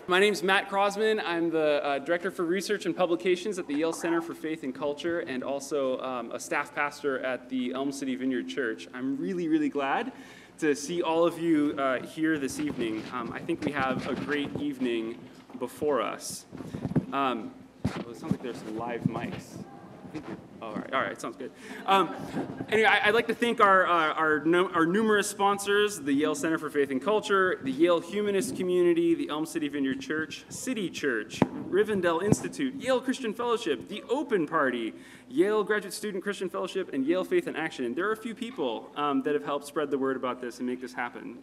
My name's Matt Croasmun. I'm the Director for Research and Publications at the Yale Center for Faith and Culture, and also a staff pastor at the Elm City Vineyard Church. I'm really, really glad to see all of you here this evening. I think we have a great evening before us. Well, it sounds like there's some live mics. All right, sounds good. Anyway, I'd like to thank our numerous sponsors, the Yale Center for Faith and Culture, the Yale Humanist Community, the Elm City Vineyard Church, City Church, Rivendell Institute, Yale Christian Fellowship, the Open Party, Yale Graduate Student Christian Fellowship, and Yale Faith in Action. There are a few people that have helped spread the word about this and make this happen.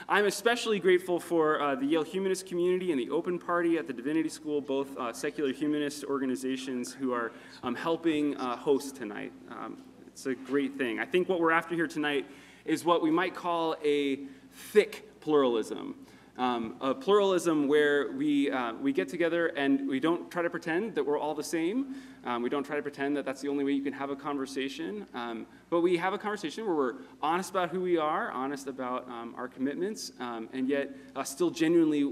I'm especially grateful for the Yale Humanist Community and the Open Party at the Divinity School, both secular humanist organizations who are helping host tonight. It's a great thing. I think what we're after here tonight is what we might call a thick pluralism. A pluralism where we get together and we don't try to pretend that we're all the same. We don't try to pretend that that's the only way you can have a conversation. But we have a conversation where we're honest about who we are, honest about our commitments, and yet still genuinely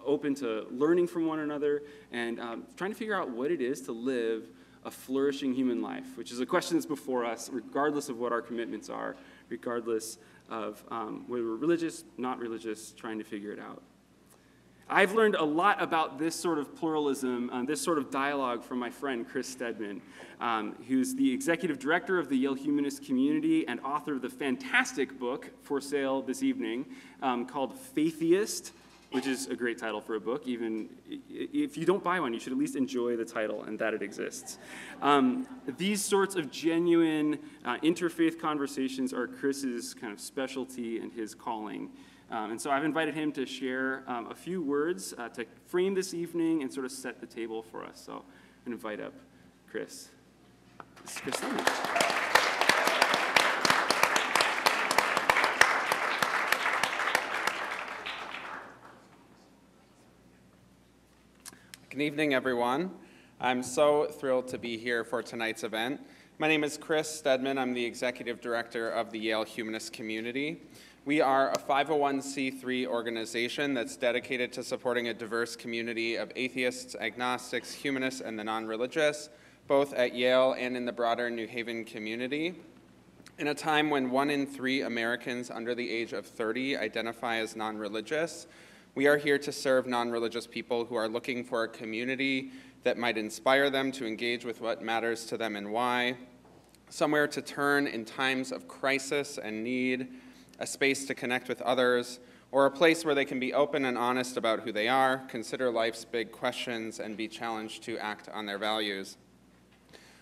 open to learning from one another and trying to figure out what it is to live a flourishing human life, which is a question that's before us, regardless of what our commitments are, regardless of whether we're religious, not religious, trying to figure it out. I've learned a lot about this sort of pluralism, this sort of dialogue from my friend Chris Stedman, who's the executive director of the Yale Humanist Community and author of the fantastic book for sale this evening called Faithiest, which is a great title for a book. Even if you don't buy one, you should at least enjoy the title and that it exists. These sorts of genuine interfaith conversations are Chris's kind of specialty and his calling. And so I've invited him to share a few words to frame this evening and sort of set the table for us. So I'm going to invite up Chris. This is Chris Stedman. Good evening, everyone. I'm so thrilled to be here for tonight's event. My name is Chris Stedman. I'm the executive director of the Yale Humanist Community. We are a 501c3 organization that's dedicated to supporting a diverse community of atheists, agnostics, humanists, and the non-religious, both at Yale and in the broader New Haven community. In a time when 1 in 3 Americans under the age of 30 identify as non-religious, we are here to serve non-religious people who are looking for a community that might inspire them to engage with what matters to them and why, somewhere to turn in times of crisis and need, a space to connect with others, or a place where they can be open and honest about who they are, consider life's big questions, and be challenged to act on their values.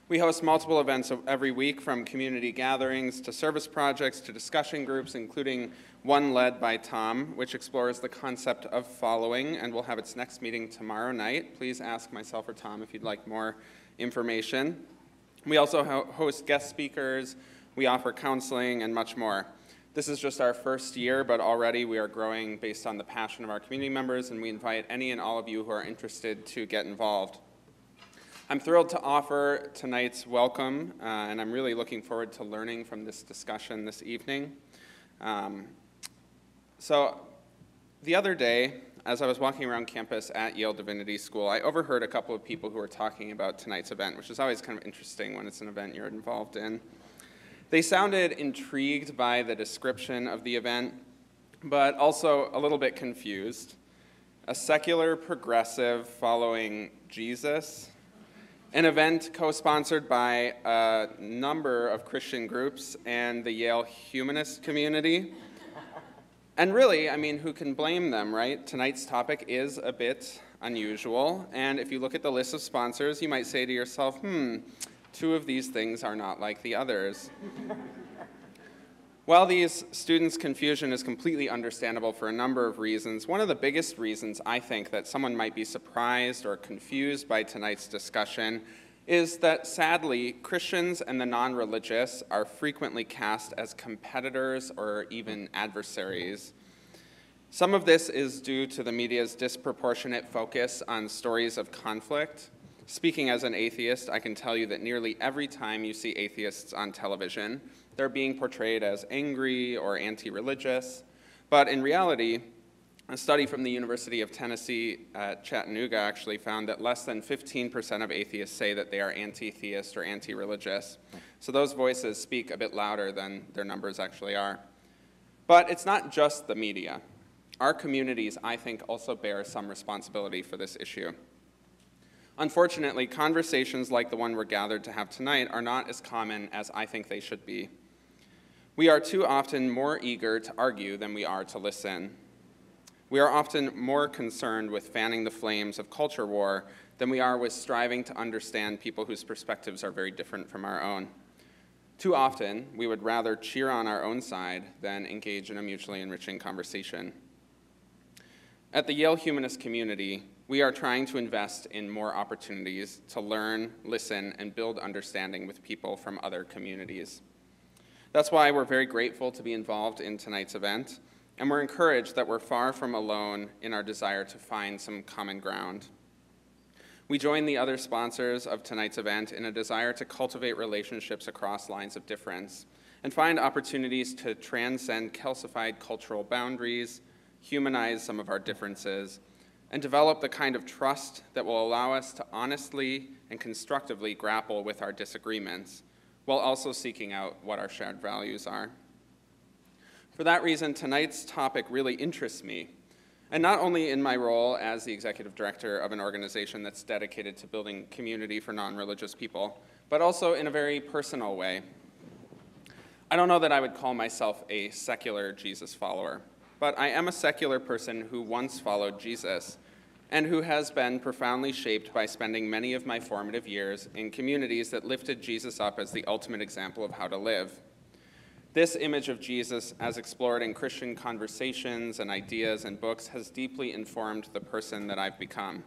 We host multiple events every week, from community gatherings to service projects to discussion groups, including one led by Tom, which explores the concept of following, and will have its next meeting tomorrow night. Please ask myself or Tom if you'd like more information. We also host guest speakers, we offer counseling, and much more. This is just our first year, but already we are growing based on the passion of our community members, and we invite any and all of you who are interested to get involved. I'm thrilled to offer tonight's welcome, and I'm really looking forward to learning from this discussion this evening. So the other day, as I was walking around campus at Yale Divinity School, I overheard a couple of people who were talking about tonight's event, which is always kind of interesting when it's an event you're involved in. They sounded intrigued by the description of the event, but also a little bit confused. A secular progressive following Jesus, an event co-sponsored by a number of Christian groups and the Yale Humanist Community. And really, I mean, who can blame them, right? Tonight's topic is a bit unusual, and if you look at the list of sponsors, you might say to yourself, two of these things are not like the others. While these students' confusion is completely understandable for a number of reasons, one of the biggest reasons I think that someone might be surprised or confused by tonight's discussion is that, sadly, Christians and the non-religious are frequently cast as competitors or even adversaries. Some of this is due to the media's disproportionate focus on stories of conflict. Speaking as an atheist, I can tell you that nearly every time you see atheists on television, they're being portrayed as angry or anti-religious. But in reality, A study from the University of Tennessee at Chattanooga actually found that less than 15% of atheists say that they are anti-theist or anti-religious. So those voices speak a bit louder than their numbers actually are. But it's not just the media. Our communities, I think, also bear some responsibility for this issue. Unfortunately, conversations like the one we're gathered to have tonight are not as common as I think they should be. We are too often more eager to argue than we are to listen. We are often more concerned with fanning the flames of culture war than we are with striving to understand people whose perspectives are very different from our own. Too often, we would rather cheer on our own side than engage in a mutually enriching conversation. At the Yale humanist community, we are trying to invest in more opportunities to learn, listen, and build understanding with people from other communities. That's why we're very grateful to be involved in tonight's event, and we're encouraged that we're far from alone in our desire to find some common ground. We join the other sponsors of tonight's event in a desire to cultivate relationships across lines of difference and find opportunities to transcend calcified cultural boundaries, humanize some of our differences, and develop the kind of trust that will allow us to honestly and constructively grapple with our disagreements, while also seeking out what our shared values are. For that reason, tonight's topic really interests me, and not only in my role as the executive director of an organization that's dedicated to building community for non-religious people, but also in a very personal way. I don't know that I would call myself a secular Jesus follower, but I am a secular person who once followed Jesus and who has been profoundly shaped by spending many of my formative years in communities that lifted Jesus up as the ultimate example of how to live. This image of Jesus, as explored in Christian conversations and ideas and books, has deeply informed the person that I've become.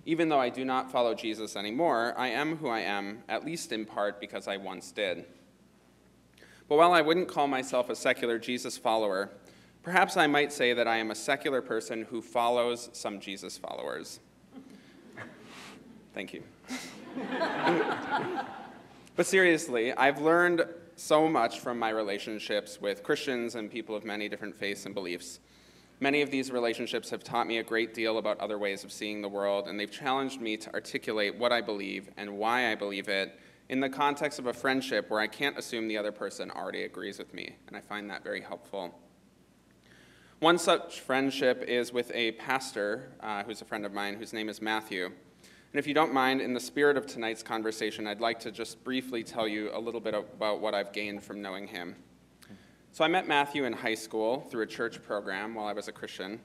Even though I do not follow Jesus anymore, I am who I am, at least in part because I once did. But while I wouldn't call myself a secular Jesus follower, perhaps I might say that I am a secular person who follows some Jesus followers. Thank you. But seriously, I've learned so much from my relationships with Christians and people of many different faiths and beliefs. Many of these relationships have taught me a great deal about other ways of seeing the world, and they've challenged me to articulate what I believe and why I believe it in the context of a friendship where I can't assume the other person already agrees with me, and I find that very helpful. One such friendship is with a pastor who's a friend of mine, whose name is Matthew. And if you don't mind, in the spirit of tonight's conversation, I'd like to just briefly tell you a little bit about what I've gained from knowing him. So I met Matthew in high school through a church program while I was a Christian.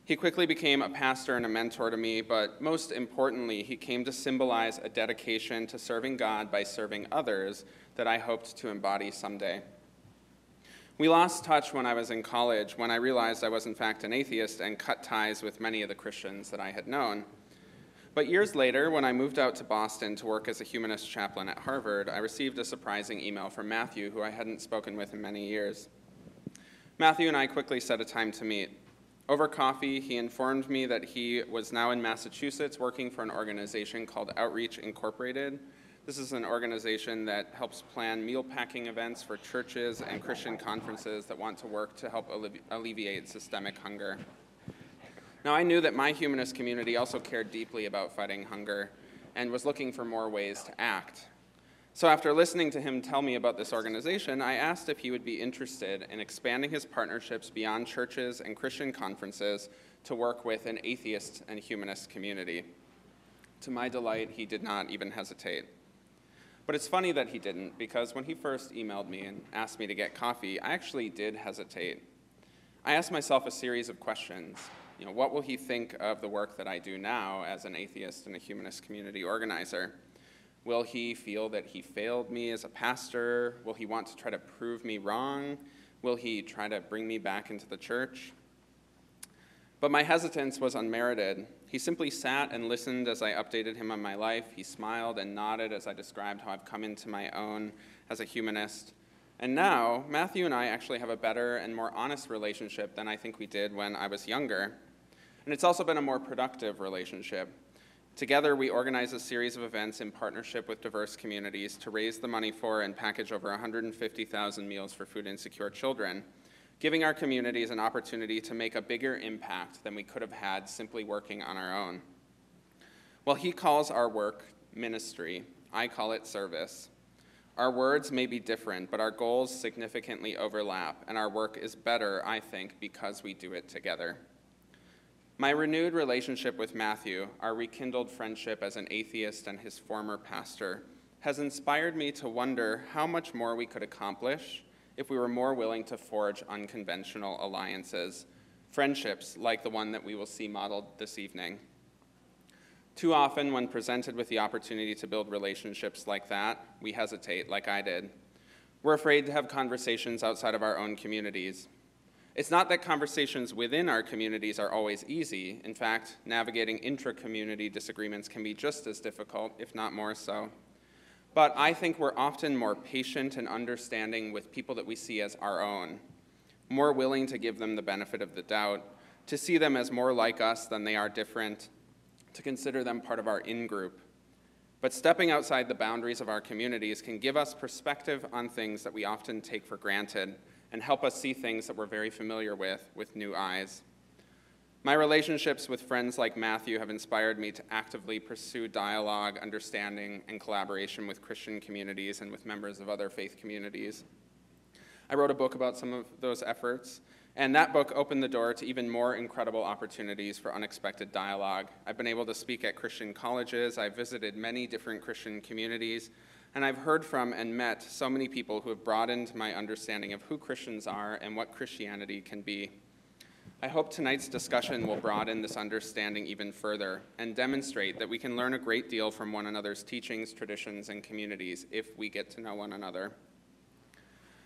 He quickly became a pastor and a mentor to me, but most importantly, he came to symbolize a dedication to serving God by serving others that I hoped to embody someday. We lost touch when I was in college, when I realized I was in fact an atheist and cut ties with many of the Christians that I had known. But years later, when I moved out to Boston to work as a humanist chaplain at Harvard, I received a surprising email from Matthew, who I hadn't spoken with in many years. Matthew and I quickly set a time to meet. Over coffee, he informed me that he was now in Massachusetts working for an organization called Outreach Incorporated. This is an organization that helps plan meal packing events for churches and Christian conferences that want to work to help alleviate systemic hunger. Now, I knew that my humanist community also cared deeply about fighting hunger and was looking for more ways to act. So after listening to him tell me about this organization, I asked if he would be interested in expanding his partnerships beyond churches and Christian conferences to work with an atheist and humanist community. To my delight, he did not even hesitate. But it's funny that he didn't, because when he first emailed me and asked me to get coffee, I actually did hesitate. I asked myself a series of questions. What will he think of the work that I do now as an atheist and a humanist community organizer? Will he feel that he failed me as a pastor? Will he want to try to prove me wrong? Will he try to bring me back into the church? But my hesitance was unmerited. He simply sat and listened as I updated him on my life. He smiled and nodded as I described how I've come into my own as a humanist. And now, Matthew and I actually have a better and more honest relationship than I think we did when I was younger. And it's also been a more productive relationship. Together, we organize a series of events in partnership with diverse communities to raise the money for and package over 150,000 meals for food insecure children. giving our communities an opportunity to make a bigger impact than we could have had simply working on our own. While he calls our work ministry, I call it service. Our words may be different, but our goals significantly overlap, and our work is better, I think, because we do it together. My renewed relationship with Matthew, our rekindled friendship as an atheist and his former pastor, has inspired me to wonder how much more we could accomplish if we were more willing to forge unconventional alliances, friendships like the one that we will see modeled this evening. Too often, when presented with the opportunity to build relationships like that, we hesitate, like I did. We're afraid to have conversations outside of our own communities. It's not that conversations within our communities are always easy. In fact, navigating intra-community disagreements can be just as difficult, if not more so. But I think we're often more patient and understanding with people that we see as our own, more willing to give them the benefit of the doubt, to see them as more like us than they are different, to consider them part of our in-group. But stepping outside the boundaries of our communities can give us perspective on things that we often take for granted and help us see things that we're very familiar with new eyes. My relationships with friends like Matthew have inspired me to actively pursue dialogue, understanding, and collaboration with Christian communities and with members of other faith communities. I wrote a book about some of those efforts, and that book opened the door to even more incredible opportunities for unexpected dialogue. I've been able to speak at Christian colleges, I've visited many different Christian communities, and I've heard from and met so many people who have broadened my understanding of who Christians are and what Christianity can be. I hope tonight's discussion will broaden this understanding even further and demonstrate that we can learn a great deal from one another's teachings, traditions, and communities if we get to know one another.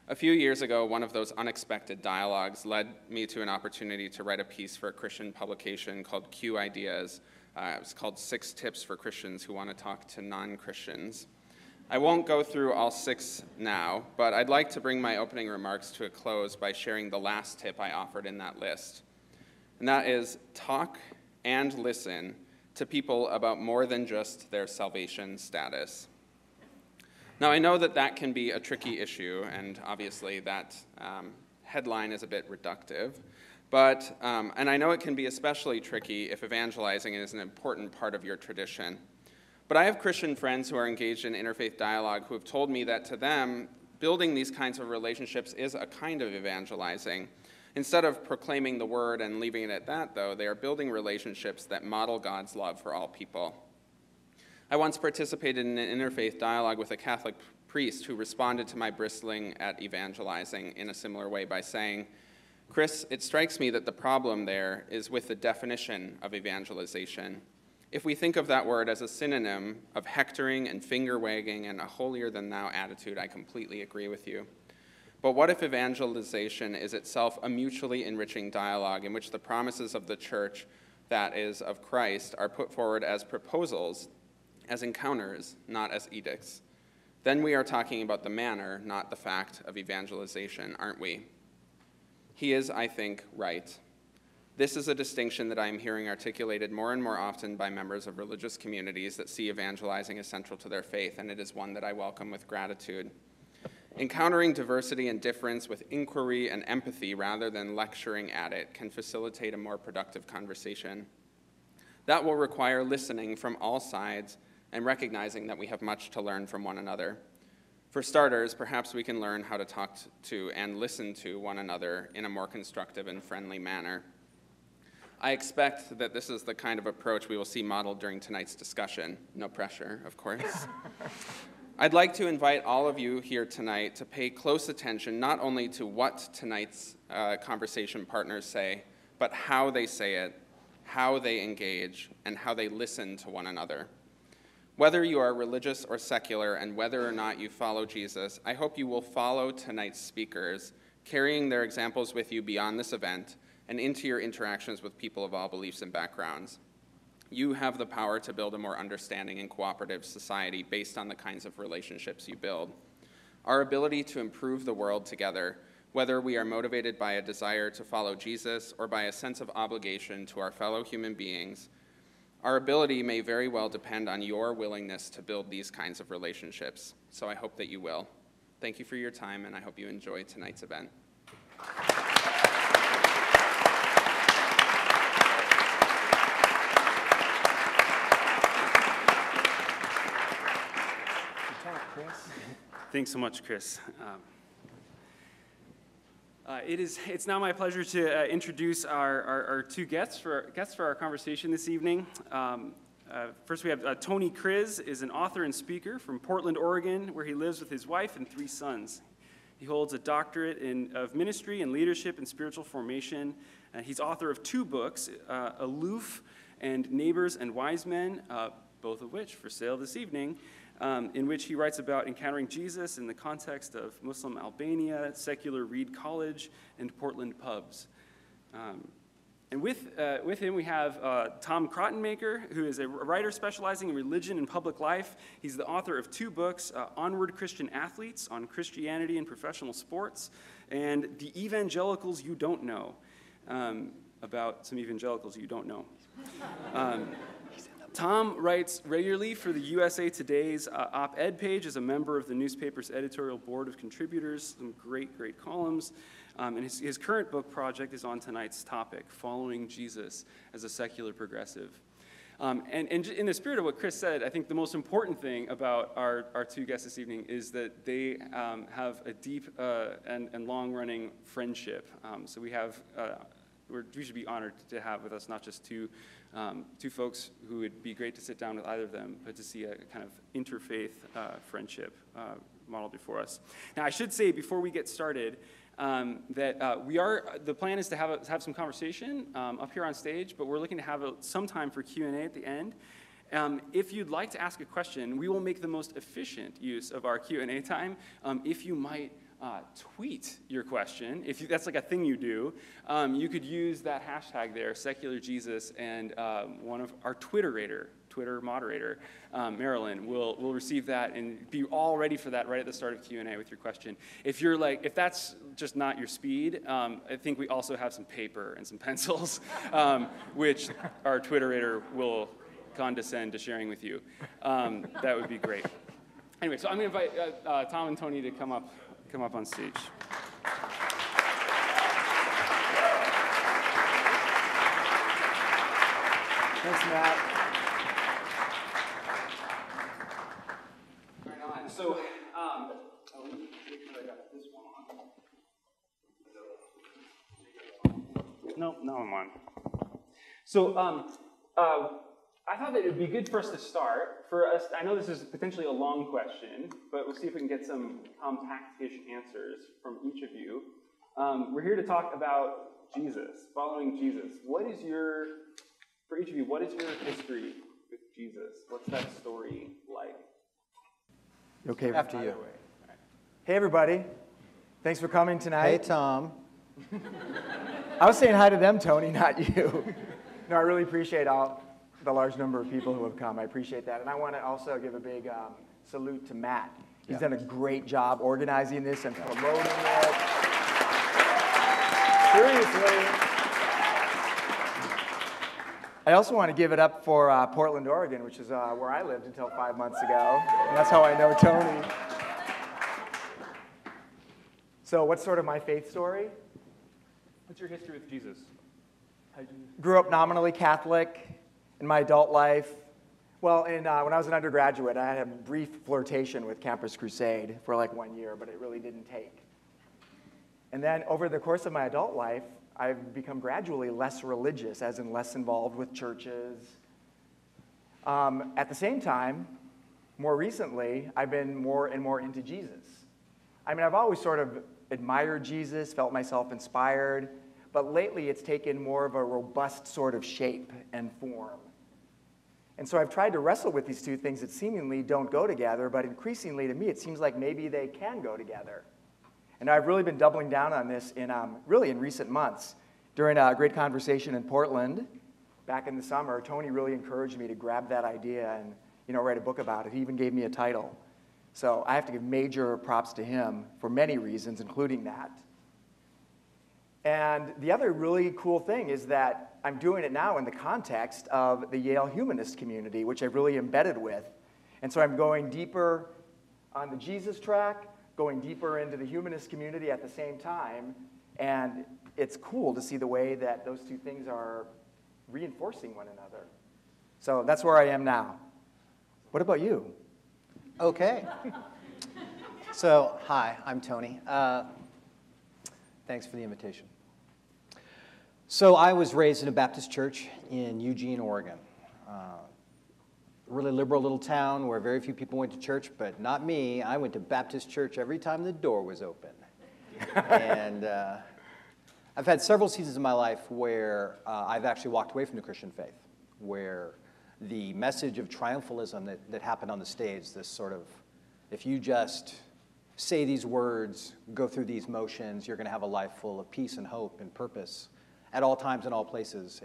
A few years ago, one of those unexpected dialogues led me to an opportunity to write a piece for a Christian publication called Q Ideas. It was called 6 Tips for Christians Who Want to Talk to Non-Christians. I won't go through all 6 now, but I'd like to bring my opening remarks to a close by sharing the last tip I offered in that list. And that is talk and listen to people about more than just their salvation status. Now, I know that that can be a tricky issue, and obviously that headline is a bit reductive, but, and I know it can be especially tricky if evangelizing is an important part of your tradition. But I have Christian friends who are engaged in interfaith dialogue who have told me that to them, building these kinds of relationships is a kind of evangelizing. Instead of proclaiming the word and leaving it at that, though, they are building relationships that model God's love for all people. I once participated in an interfaith dialogue with a Catholic priest who responded to my bristling at evangelizing in a similar way by saying, "Chris, it strikes me that the problem there is with the definition of evangelization. If we think of that word as a synonym of hectoring and finger-wagging and a holier-than-thou attitude, I completely agree with you. But what if evangelization is itself a mutually enriching dialogue in which the promises of the church, that is, of Christ, are put forward as proposals, as encounters, not as edicts? Then we are talking about the manner, not the fact of evangelization, aren't we?" He is, I think, right. This is a distinction that I am hearing articulated more and more often by members of religious communities that see evangelizing as central to their faith, and it is one that I welcome with gratitude. Encountering diversity and difference with inquiry and empathy rather than lecturing at it can facilitate a more productive conversation. That will require listening from all sides and recognizing that we have much to learn from one another. For starters, perhaps we can learn how to talk to and listen to one another in a more constructive and friendly manner. I expect that this is the kind of approach we will see modeled during tonight's discussion. No pressure, of course. I'd like to invite all of you here tonight to pay close attention not only to what tonight's conversation partners say, but how they say it, how they engage, and how they listen to one another. Whether you are religious or secular, and whether or not you follow Jesus, I hope you will follow tonight's speakers, carrying their examples with you beyond this event and into your interactions with people of all beliefs and backgrounds. You have the power to build a more understanding and cooperative society based on the kinds of relationships you build. Our ability to improve the world together, whether we are motivated by a desire to follow Jesus or by a sense of obligation to our fellow human beings, our ability may very well depend on your willingness to build these kinds of relationships. So I hope that you will. Thank you for your time, and I hope you enjoy tonight's event. Thanks so much, Chris. It's now my pleasure to introduce our two guests for our conversation this evening. First, we have Tony Kriz, is an author and speaker from Portland, Oregon, where he lives with his wife and 3 sons. He holds a doctorate of ministry and leadership and spiritual formation. He's author of 2 books, Aloof and Neighbors and Wise Men, both of which for sale this evening, in which he writes about encountering Jesus in the context of Muslim Albania, secular Reed College, and Portland pubs. And with him, we have Tom Krattenmaker, who is a writer specializing in religion and public life. He's the author of 2 books, Onward Christian Athletes, on Christianity and professional sports, and The Evangelicals You Don't Know, about some evangelicals you don't know. Tom writes regularly for the USA Today's op-ed page as a member of the newspaper's editorial board of contributors, some great columns. And his current book project is on tonight's topic, Following Jesus as a Secular Progressive. And in the spirit of what Chris said, I think the most important thing about our 2 guests this evening is that they have a deep and long-running friendship. So we should be honored to have with us not just two folks who would be great to sit down with either of them, but to see a kind of interfaith friendship model before us. Now, I should say before we get started that the plan is to have some conversation up here on stage, but we're looking to have some time for Q&A at the end. If you'd like to ask a question, we will make the most efficient use of our Q&A time. If you might tweet your question, that's like a thing you do, you could use that hashtag there, Secular Jesus, and one of our Twitter moderator, Marilyn, will receive that and be all ready for that right at the start of Q&A with your question. If that's just not your speed, I think we also have some paper and some pencils, which our Twitterator will condescend to sharing with you. That would be great. Anyway, so I'm going to invite Tom and Tony to come up on stage. Thanks, Matt. Right on. So, let me make sure I got this one on. Nope, no, I'm on. So, I thought that it would be good for us to start. I know this is potentially a long question, but we'll see if we can get some compact-ish answers from each of you. We're here to talk about Jesus, following Jesus. For each of you, what is your history with Jesus? What's that story like? Okay, After you. Right. Hey, everybody. Thanks for coming tonight. Hey, Tom. I was saying hi to them, Tony, not you. No, I really appreciate the large number of people who have come. I appreciate that. And I want to also give a big salute to Matt. He's done a great job organizing this and promoting it. Seriously. I also want to give it up for Portland, Oregon, which is where I lived until 5 months ago. And that's how I know Tony. So what's sort of my faith story? What's your history with Jesus? Grew up nominally Catholic. In my adult life, when I was an undergraduate, I had a brief flirtation with Campus Crusade for like 1 year, but it really didn't take. And then over the course of my adult life, I've become gradually less religious, as in less involved with churches. At the same time, more recently, I've been more and more into Jesus. I mean, I've always sort of admired Jesus, felt myself inspired, but lately it's taken more of a robust sort of shape and form. And so I've tried to wrestle with these two things that seemingly don't go together, but increasingly to me it seems like maybe they can go together. And I've really been doubling down on this in recent months. During a great conversation in Portland back in the summer, Tony really encouraged me to grab that idea and write a book about it. He even gave me a title. So I have to give major props to him for many reasons, including that. And the other really cool thing is that I'm doing it now in the context of the Yale humanist community, which I've really embedded with. And so I'm going deeper on the Jesus track, going deeper into the humanist community at the same time. And it's cool to see the way that those two things are reinforcing one another. So that's where I am now. What about you? Okay. So, hi, I'm Tony. Thanks for the invitation. So I was raised in a Baptist church in Eugene, Oregon. Really liberal little town where very few people went to church, but not me. I went to Baptist church every time the door was open. And I've had several seasons in my life where I've actually walked away from the Christian faith, where the message of triumphalism that happened on the stage, this sort of, if you just say these words, go through these motions, you're going to have a life full of peace and hope and purpose at all times and all places.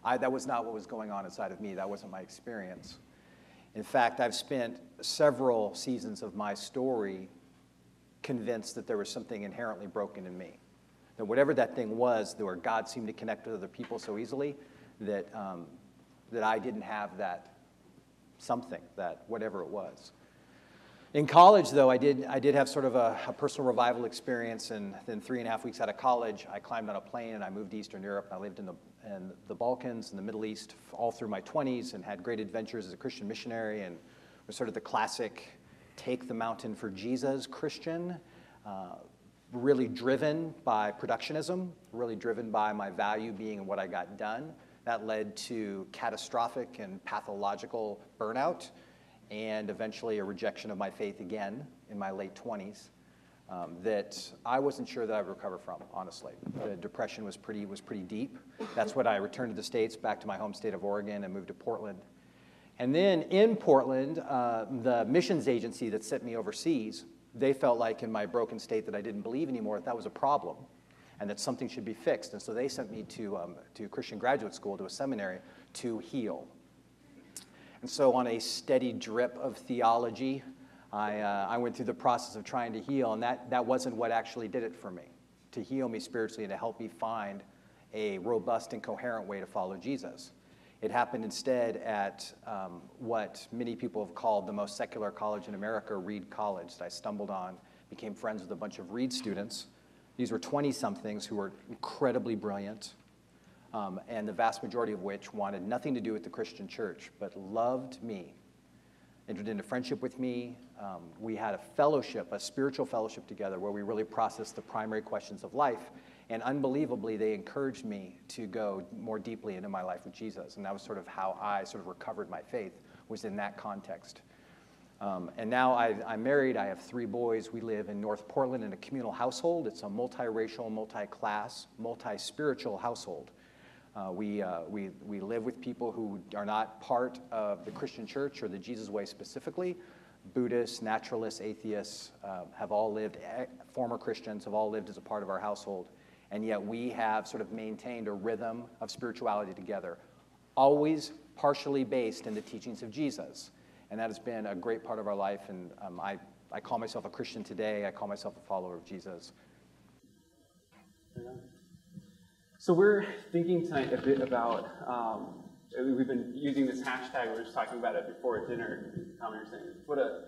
That was not what was going on inside of me. That wasn't my experience. In fact, I've spent several seasons of my story convinced that there was something inherently broken in me. That whatever that thing was, where God seemed to connect with other people so easily, that I didn't have that something, that whatever it was. In college, though, I did have sort of a personal revival experience, and then 3.5 weeks out of college, I climbed on a plane and I moved to Eastern Europe. I lived in the Balkans and the Middle East all through my 20s and had great adventures as a Christian missionary, and was sort of the classic take the mountain for Jesus Christian, really driven by productionism, really driven by my value being in what I got done. That led to catastrophic and pathological burnout, and eventually a rejection of my faith again in my late 20s that I wasn't sure that I would recover from, honestly. The depression was pretty deep. That's when I returned to the States, back to my home state of Oregon, and moved to Portland. And then in Portland, the missions agency that sent me overseas, they felt like in my broken state that I didn't believe anymore, that was a problem and that something should be fixed. And so they sent me to Christian graduate school, to a seminary, to heal. And so on a steady drip of theology, I went through the process of trying to heal, and that wasn't what actually did it for me, to heal me spiritually and to help me find a robust and coherent way to follow Jesus. It happened instead at what many people have called the most secular college in America, Reed College, that I stumbled on, became friends with a bunch of Reed students. These were 20-somethings who were incredibly brilliant, and the vast majority of which wanted nothing to do with the Christian church, but loved me, entered into friendship with me. We had a fellowship, a spiritual fellowship together where we really processed the primary questions of life. And unbelievably, they encouraged me to go more deeply into my life with Jesus. And that was sort of how I sort of recovered my faith, was in that context. And now I'm married. I have 3 boys. We live in North Portland in a communal household. It's a multiracial, multi-class, multi-spiritual household. We live with people who are not part of the Christian church or the Jesus way specifically. Buddhists, naturalists, atheists have all lived, former Christians have all lived as a part of our household. And yet we have sort of maintained a rhythm of spirituality together, always partially based in the teachings of Jesus. And that has been a great part of our life. And I call myself a Christian today. I call myself a follower of Jesus. So we're thinking tonight a bit about, we've been using this hashtag, we were just talking about it before dinner. Tom, you were saying, what a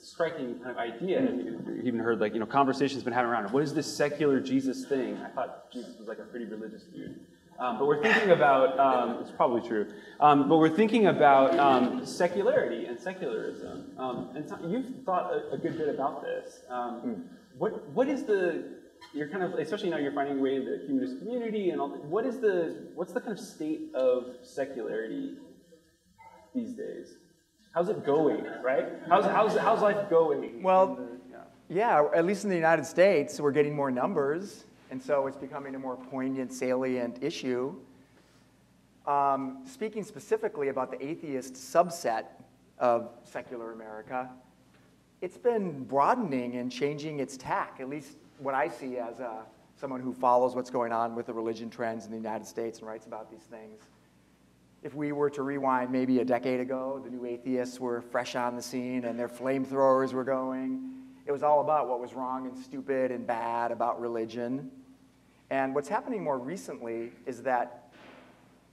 striking kind of idea. You even heard conversations been having around it. What is this secular Jesus thing? I thought Jesus was like a pretty religious dude. But we're thinking about, it's probably true, but we're thinking about secularity and secularism. And Tom, you've thought a good bit about this. What is you're kind of, especially now you're finding your way in the humanist community and all, what's the kind of state of secularity these days? How's it going, right? How's life going? Well, yeah, at least in the United States, we're getting more numbers, and so it's becoming a more poignant, salient issue. Speaking specifically about the atheist subset of secular America, it's been broadening and changing its tack, at least what I see as someone who follows what's going on with the religion trends in the United States and writes about these things. If we were to rewind maybe a decade ago, the new atheists were fresh on the scene and their flamethrowers were going. It was all about what was wrong and stupid and bad about religion. And what's happening more recently is that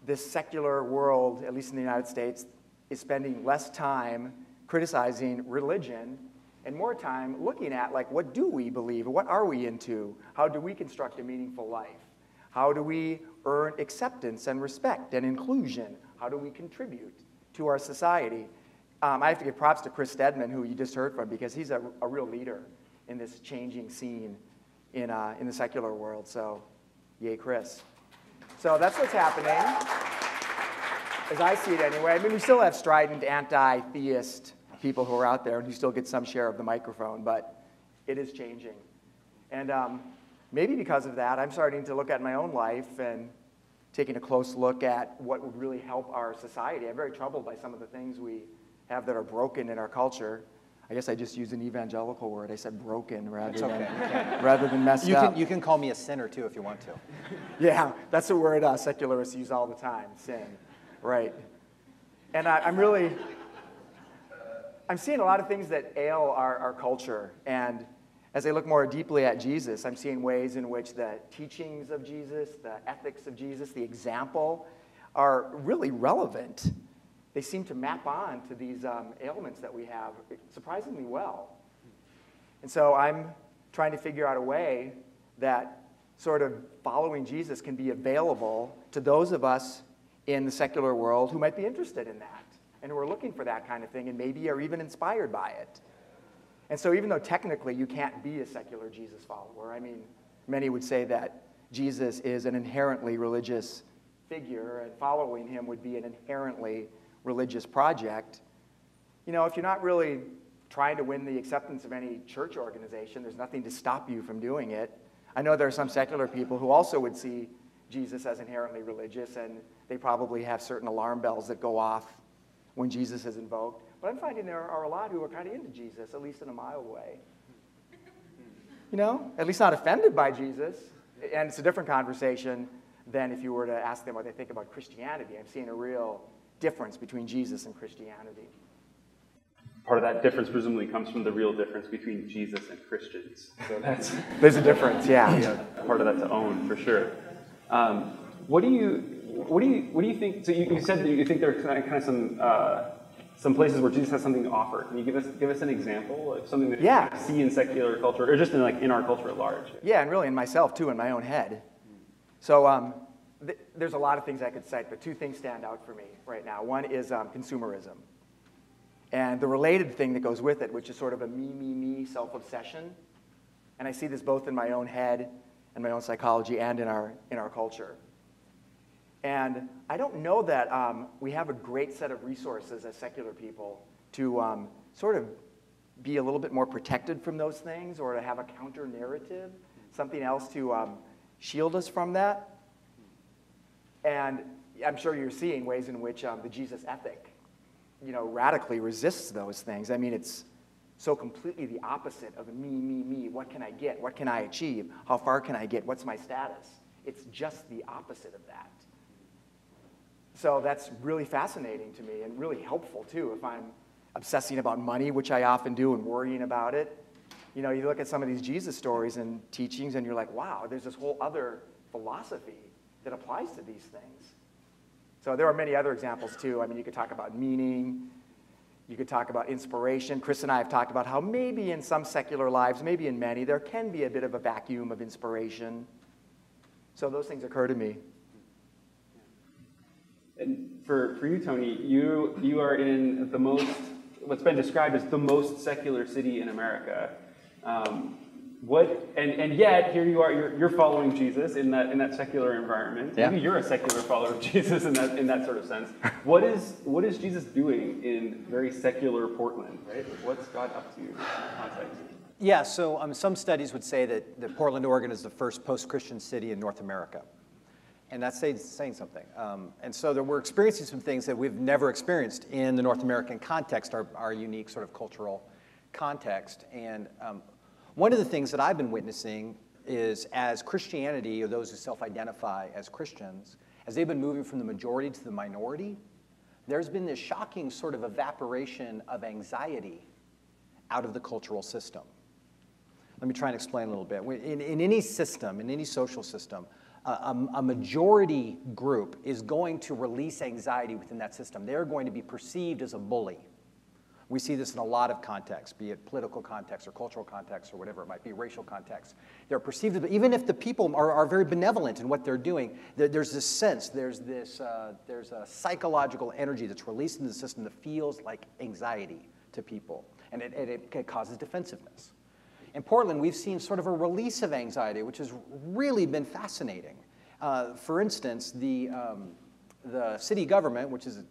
this secular world, at least in the United States, is spending less time criticizing religion and more time looking at, what do we believe? What are we into? How do we construct a meaningful life? How do we earn acceptance and respect and inclusion? How do we contribute to our society? I have to give props to Chris Stedman, who you just heard from, because he's a real leader in this changing scene in the secular world. So, yay, Chris. So that's what's happening, as I see it anyway. I mean, we still have strident anti-theist people who are out there and who still get some share of the microphone, but it is changing. And maybe because of that, I'm starting to look at my own life and taking a close look at what would really help our society. I'm very troubled by some of the things we have that are broken in our culture. I guess I just used an evangelical word. I said broken rather than messed up. You can call me a sinner too if you want to. Yeah, that's a word secularists use all the time, sin. Right. And I'm seeing a lot of things that ail our culture. And as I look more deeply at Jesus, I'm seeing ways in which the teachings of Jesus, the ethics of Jesus, the example are really relevant. They seem to map on to these ailments that we have surprisingly well. And so I'm trying to figure out a way that sort of following Jesus can be available to those of us in the secular world who might be interested in that and who are looking for that kind of thing and maybe are even inspired by it. And so even though technically you can't be a secular Jesus follower, I mean, many would say that Jesus is an inherently religious figure and following him would be an inherently religious project. You know, if you're not really trying to win the acceptance of any church organization, there's nothing to stop you from doing it. I know there are some secular people who also would see Jesus as inherently religious, and they probably have certain alarm bells that go off when Jesus is invoked. But I'm finding there are a lot who are kind of into Jesus, at least in a mild way. You know, at least not offended by Jesus. And it's a different conversation than if you were to ask them what they think about Christianity. I'm seeing a real difference between Jesus and Christianity. Part of that difference presumably comes from the real difference between Jesus and Christians. So that's there's a difference, yeah. Part of that to own for sure. What do you think? So you said that you think there are kind of some places where Jesus has something to offer. Can you give us an example of something that you see in secular culture, or just in our culture at large? Yeah, and really in myself too, in my own head. So there's a lot of things I could cite, but two things stand out for me right now. One is consumerism, and the related thing that goes with it, which is sort of a me self-obsession. And I see this both in my own head and my own psychology and in our culture. And I don't know that we have a great set of resources as secular people to sort of be a little bit more protected from those things, or to have a counter-narrative, something else to shield us from that. And I'm sure you're seeing ways in which the Jesus ethic, you know, radically resists those things. I mean, it's so completely the opposite of me. What can I get? What can I achieve? How far can I get? What's my status? It's just the opposite of that. So that's really fascinating to me and really helpful, too, if I'm obsessing about money, which I often do, and worrying about it. You know, you look at some of these Jesus stories and teachings, and you're like, wow, there's this whole other philosophy that applies to these things. So there are many other examples, too. I mean, you could talk about meaning. You could talk about inspiration. Chris and I have talked about how maybe in some secular lives, maybe in many, there can be a bit of a vacuum of inspiration. So those things occur to me. And for you, Tony, you are in what's been described as the most secular city in America. And yet here you are, you're following Jesus in that secular environment. Yeah. Maybe you're a secular follower of Jesus in that sort of sense. What is Jesus doing in very secular Portland, right? What's God up to in that context? Yeah, so some studies would say that Portland, Oregon is the first post-Christian city in North America. And that's saying something. And so we're experiencing some things that we've never experienced in the North American context, our unique sort of cultural context. And one of the things that I've been witnessing is as Christianity, or those who self-identify as Christians, as they've been moving from the majority to the minority, there's been this shocking sort of evaporation of anxiety out of the cultural system. Let me try and explain a little bit. In any system, in any social system, a majority group is going to release anxiety within that system. They're going to be perceived as a bully. We see this in a lot of contexts, be it political context or cultural context or whatever it might be, racial context. They're perceived, even if the people are very benevolent in what they're doing, there's this sense, there's a psychological energy that's released in the system that feels like anxiety to people, and it causes defensiveness. In Portland, we've seen sort of a release of anxiety, which has really been fascinating. For instance, the city government, which is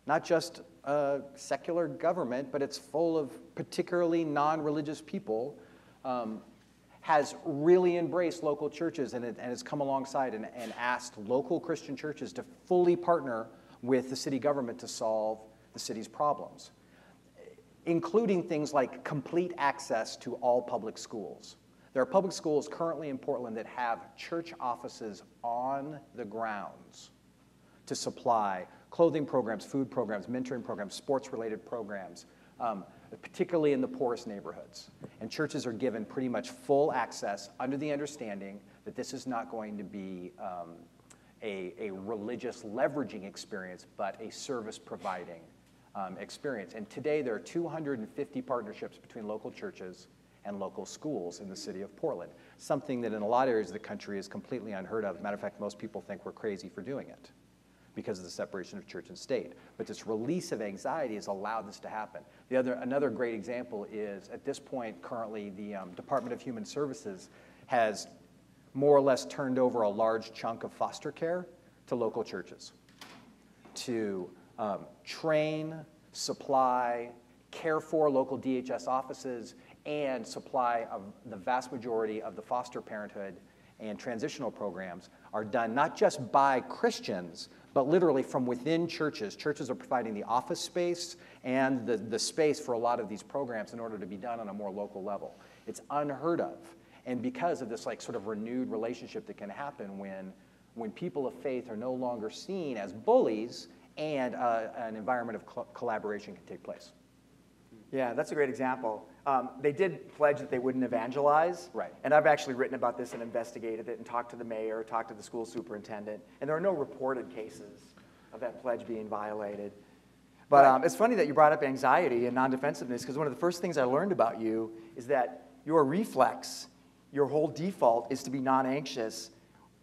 not just a secular government, but it's full of particularly non-religious people, has really embraced local churches and has come alongside and asked local Christian churches to fully partner with the city government to solve the city's problems, including things like complete access to all public schools. There are public schools currently in Portland that have church offices on the grounds to supply clothing programs, food programs, mentoring programs, sports-related programs, particularly in the poorest neighborhoods. And churches are given pretty much full access under the understanding that this is not going to be a religious leveraging experience, but a service-providing experience. And today there are 250 partnerships between local churches and local schools in the city of Portland, something that in a lot of areas of the country is completely unheard of. Matter of fact, most people think we're crazy for doing it because of the separation of church and state. But this release of anxiety has allowed this to happen. Another great example is, at this point, currently, the Department of Human Services has more or less turned over a large chunk of foster care to local churches to train, supply, care for local DHS offices, and supply of the vast majority of the foster parenthood and transitional programs are done not just by Christians, but literally from within churches. Churches are providing the office space and the space for a lot of these programs in order to be done on a more local level. It's unheard of. And because of this sort of renewed relationship that can happen when people of faith are no longer seen as bullies and an environment of collaboration can take place. Yeah, that's a great example. They did pledge that they wouldn't evangelize. Right. And I've actually written about this and investigated it and talked to the mayor, talked to the school superintendent, and there are no reported cases of that pledge being violated. But it's funny that you brought up anxiety and non-defensiveness, because one of the first things I learned about you is that your reflex, your whole default is to be non-anxious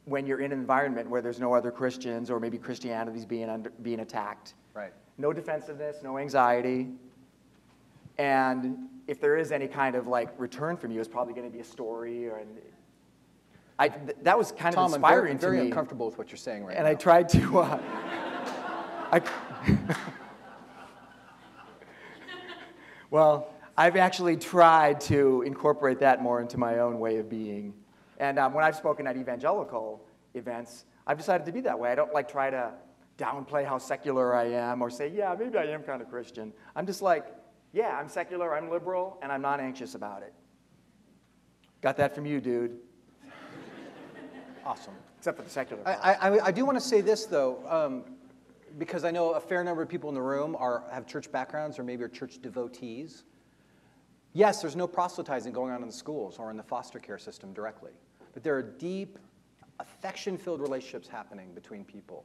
when you're in an environment where there's no other Christians or maybe Christianity's being attacked. Right. No defensiveness, no anxiety. And if there is any kind of return from you, it's probably going to be a story, or that was kind of inspiring to me. I'm very uncomfortable with what you're saying right now. And I tried to. Well, I've actually tried to incorporate that more into my own way of being. And when I've spoken at evangelical events, I've decided to be that way. I don't try to downplay how secular I am or say, yeah, maybe I am kind of Christian. I'm just yeah, I'm secular, I'm liberal, and I'm not anxious about it. Got that from you, dude. Awesome. Except for the secular part. I do want to say this, though, because I know a fair number of people in the room have church backgrounds or maybe are church devotees. Yes, there's no proselytizing going on in the schools or in the foster care system directly, but there are deep, affection-filled relationships happening between people.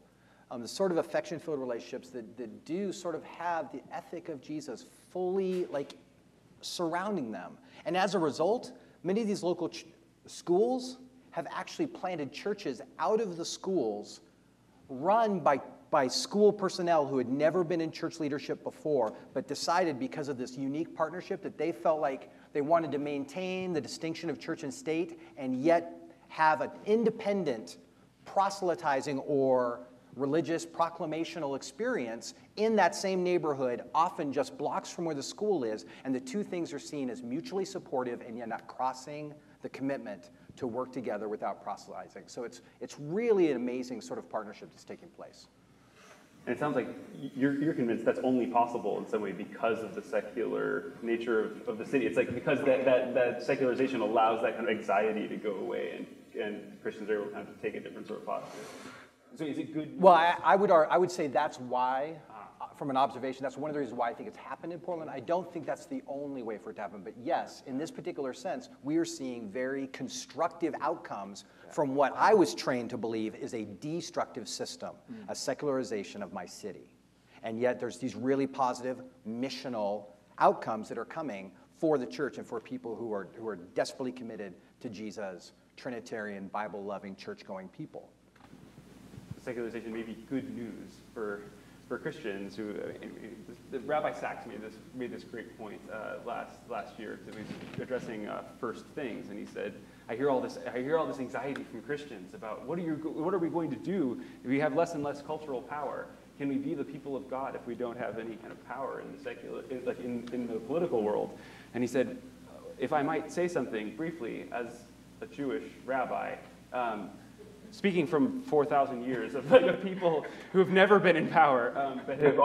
The sort of affection-filled relationships that do sort of have the ethic of Jesus fully surrounding them. And as a result, many of these local schools have actually planted churches out of the schools run by school personnel who had never been in church leadership before, but decided because of this unique partnership that they felt like they wanted to maintain the distinction of church and state and yet have an independent proselytizing or religious proclamational experience in that same neighborhood, often just blocks from where the school is, and the two things are seen as mutually supportive and yet not crossing the commitment to work together without proselytizing. So it's really an amazing sort of partnership that's taking place. And it sounds like you're convinced that's only possible in some way because of the secular nature of the city. It's because that secularization allows that kind of anxiety to go away, and Christians are able to kind of take a different sort of posture. So is it good? Well, I would say that's why, from an observation, that's one of the reasons why I think it's happened in Portland. I don't think that's the only way for it to happen. But yes, in this particular sense, we are seeing very constructive outcomes from what I was trained to believe is a destructive system, a secularization of my city. And yet there's these really positive missional outcomes that are coming for the church and for people who are desperately committed to Jesus, Trinitarian, Bible-loving, church-going people. Secularization may be good news for Christians who, Rabbi Sachs made this great point last year. He was addressing first things, and he said, I hear all this anxiety from Christians about what are we going to do if we have less and less cultural power? Can we be the people of God if we don't have any kind of power in the secular, like in the political world? And he said, if I might say something briefly, as a Jewish rabbi, speaking from 4,000 years of people who have never been in power, but have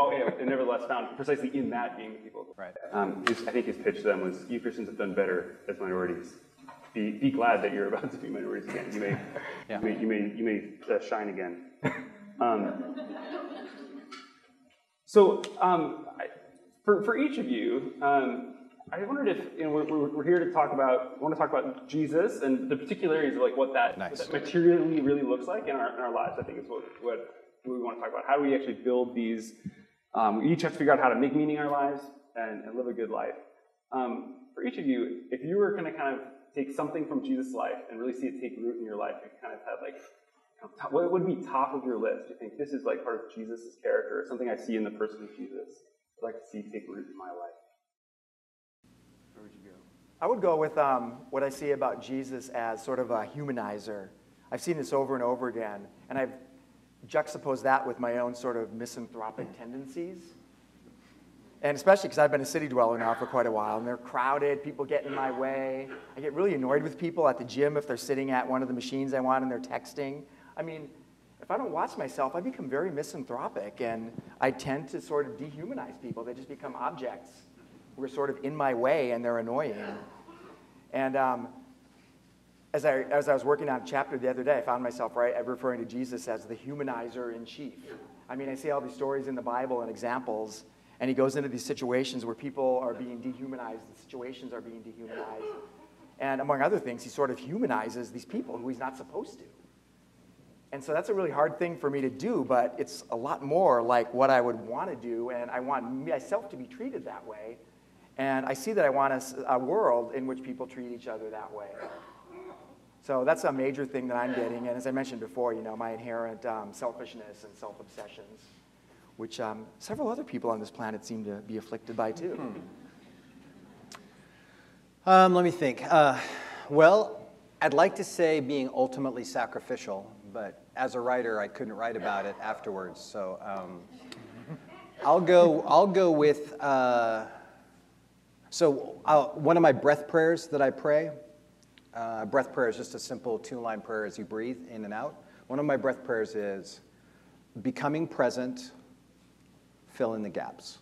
nevertheless found precisely in that being the people. Right. I think his pitch to them was, you Christians have done better as minorities. Be glad that you're about to be minorities again. You may shine again. For each of you, I wondered if we're here to talk about Jesus and the particularities of like what that materially really looks like in our lives. I think is what we want to talk about. How do we actually build these? We each have to figure out how to make meaning in our lives and live a good life. For each of you, if you were going to kind of take something from Jesus' life and really see it take root in your life, you kind of have like, what would be top of your list? You think this is like part of Jesus' character, or something I see in the person of Jesus I'd like to see take root in my life? Where would you go? I would go with what I see about Jesus as sort of a humanizer. I've seen this over and over again, and I've juxtaposed that with my own sort of misanthropic tendencies. And especially because I've been a city dweller now for quite a while, and they're crowded, people get in my way. I get really annoyed with people at the gym if they're sitting at one of the machines I want and they're texting. I mean, if I don't watch myself, I become very misanthropic, and I tend to sort of dehumanize people. They just become objects who are sort of in my way, and they're annoying. And as I was working on a chapter the other day, I found myself referring to Jesus as the humanizer in chief. I mean, I see all these stories in the Bible and examples, and he goes into these situations where people are being dehumanized, the situations are being dehumanized. And among other things, he sort of humanizes these people who he's not supposed to. And so that's a really hard thing for me to do, but it's a lot more like what I would want to do, and I want myself to be treated that way. And I see that I want a world in which people treat each other that way. So that's a major thing that I'm getting. And as I mentioned before, my inherent selfishness and self-obsessions, which several other people on this planet seem to be afflicted by too. Let me think. Well, I'd like to say being ultimately sacrificial, but as a writer, I couldn't write about it afterwards. So I'll go with. One of my breath prayers that I pray. Breath prayer is just a simple 2-line prayer as you breathe in and out. One of my breath prayers is becoming present. Fill in the gaps.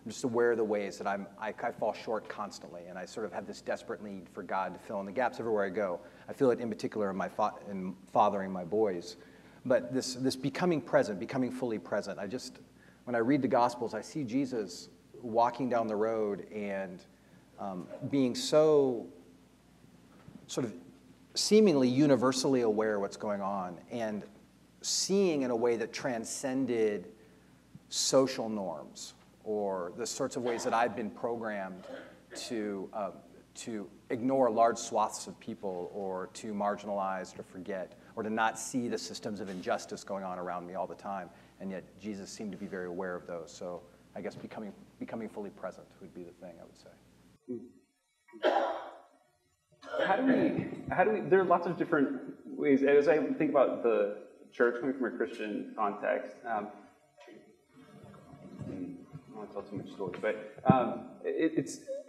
I'm just aware of the ways that I fall short constantly, and I sort of have this desperate need for God to fill in the gaps everywhere I go. I feel it in particular in fathering my boys. But this becoming present, becoming fully present, when I read the Gospels, I see Jesus walking down the road and being so sort of seemingly universally aware of what's going on, and seeing in a way that transcended social norms or the sorts of ways that I've been programmed to ignore large swaths of people, or to marginalize or forget, or to not see the systems of injustice going on around me all the time. And yet Jesus seemed to be very aware of those. So I guess becoming fully present would be the thing I would say. How do we, there are lots of different ways, as I think about the church coming from a Christian context, I don't want to tell too much story, but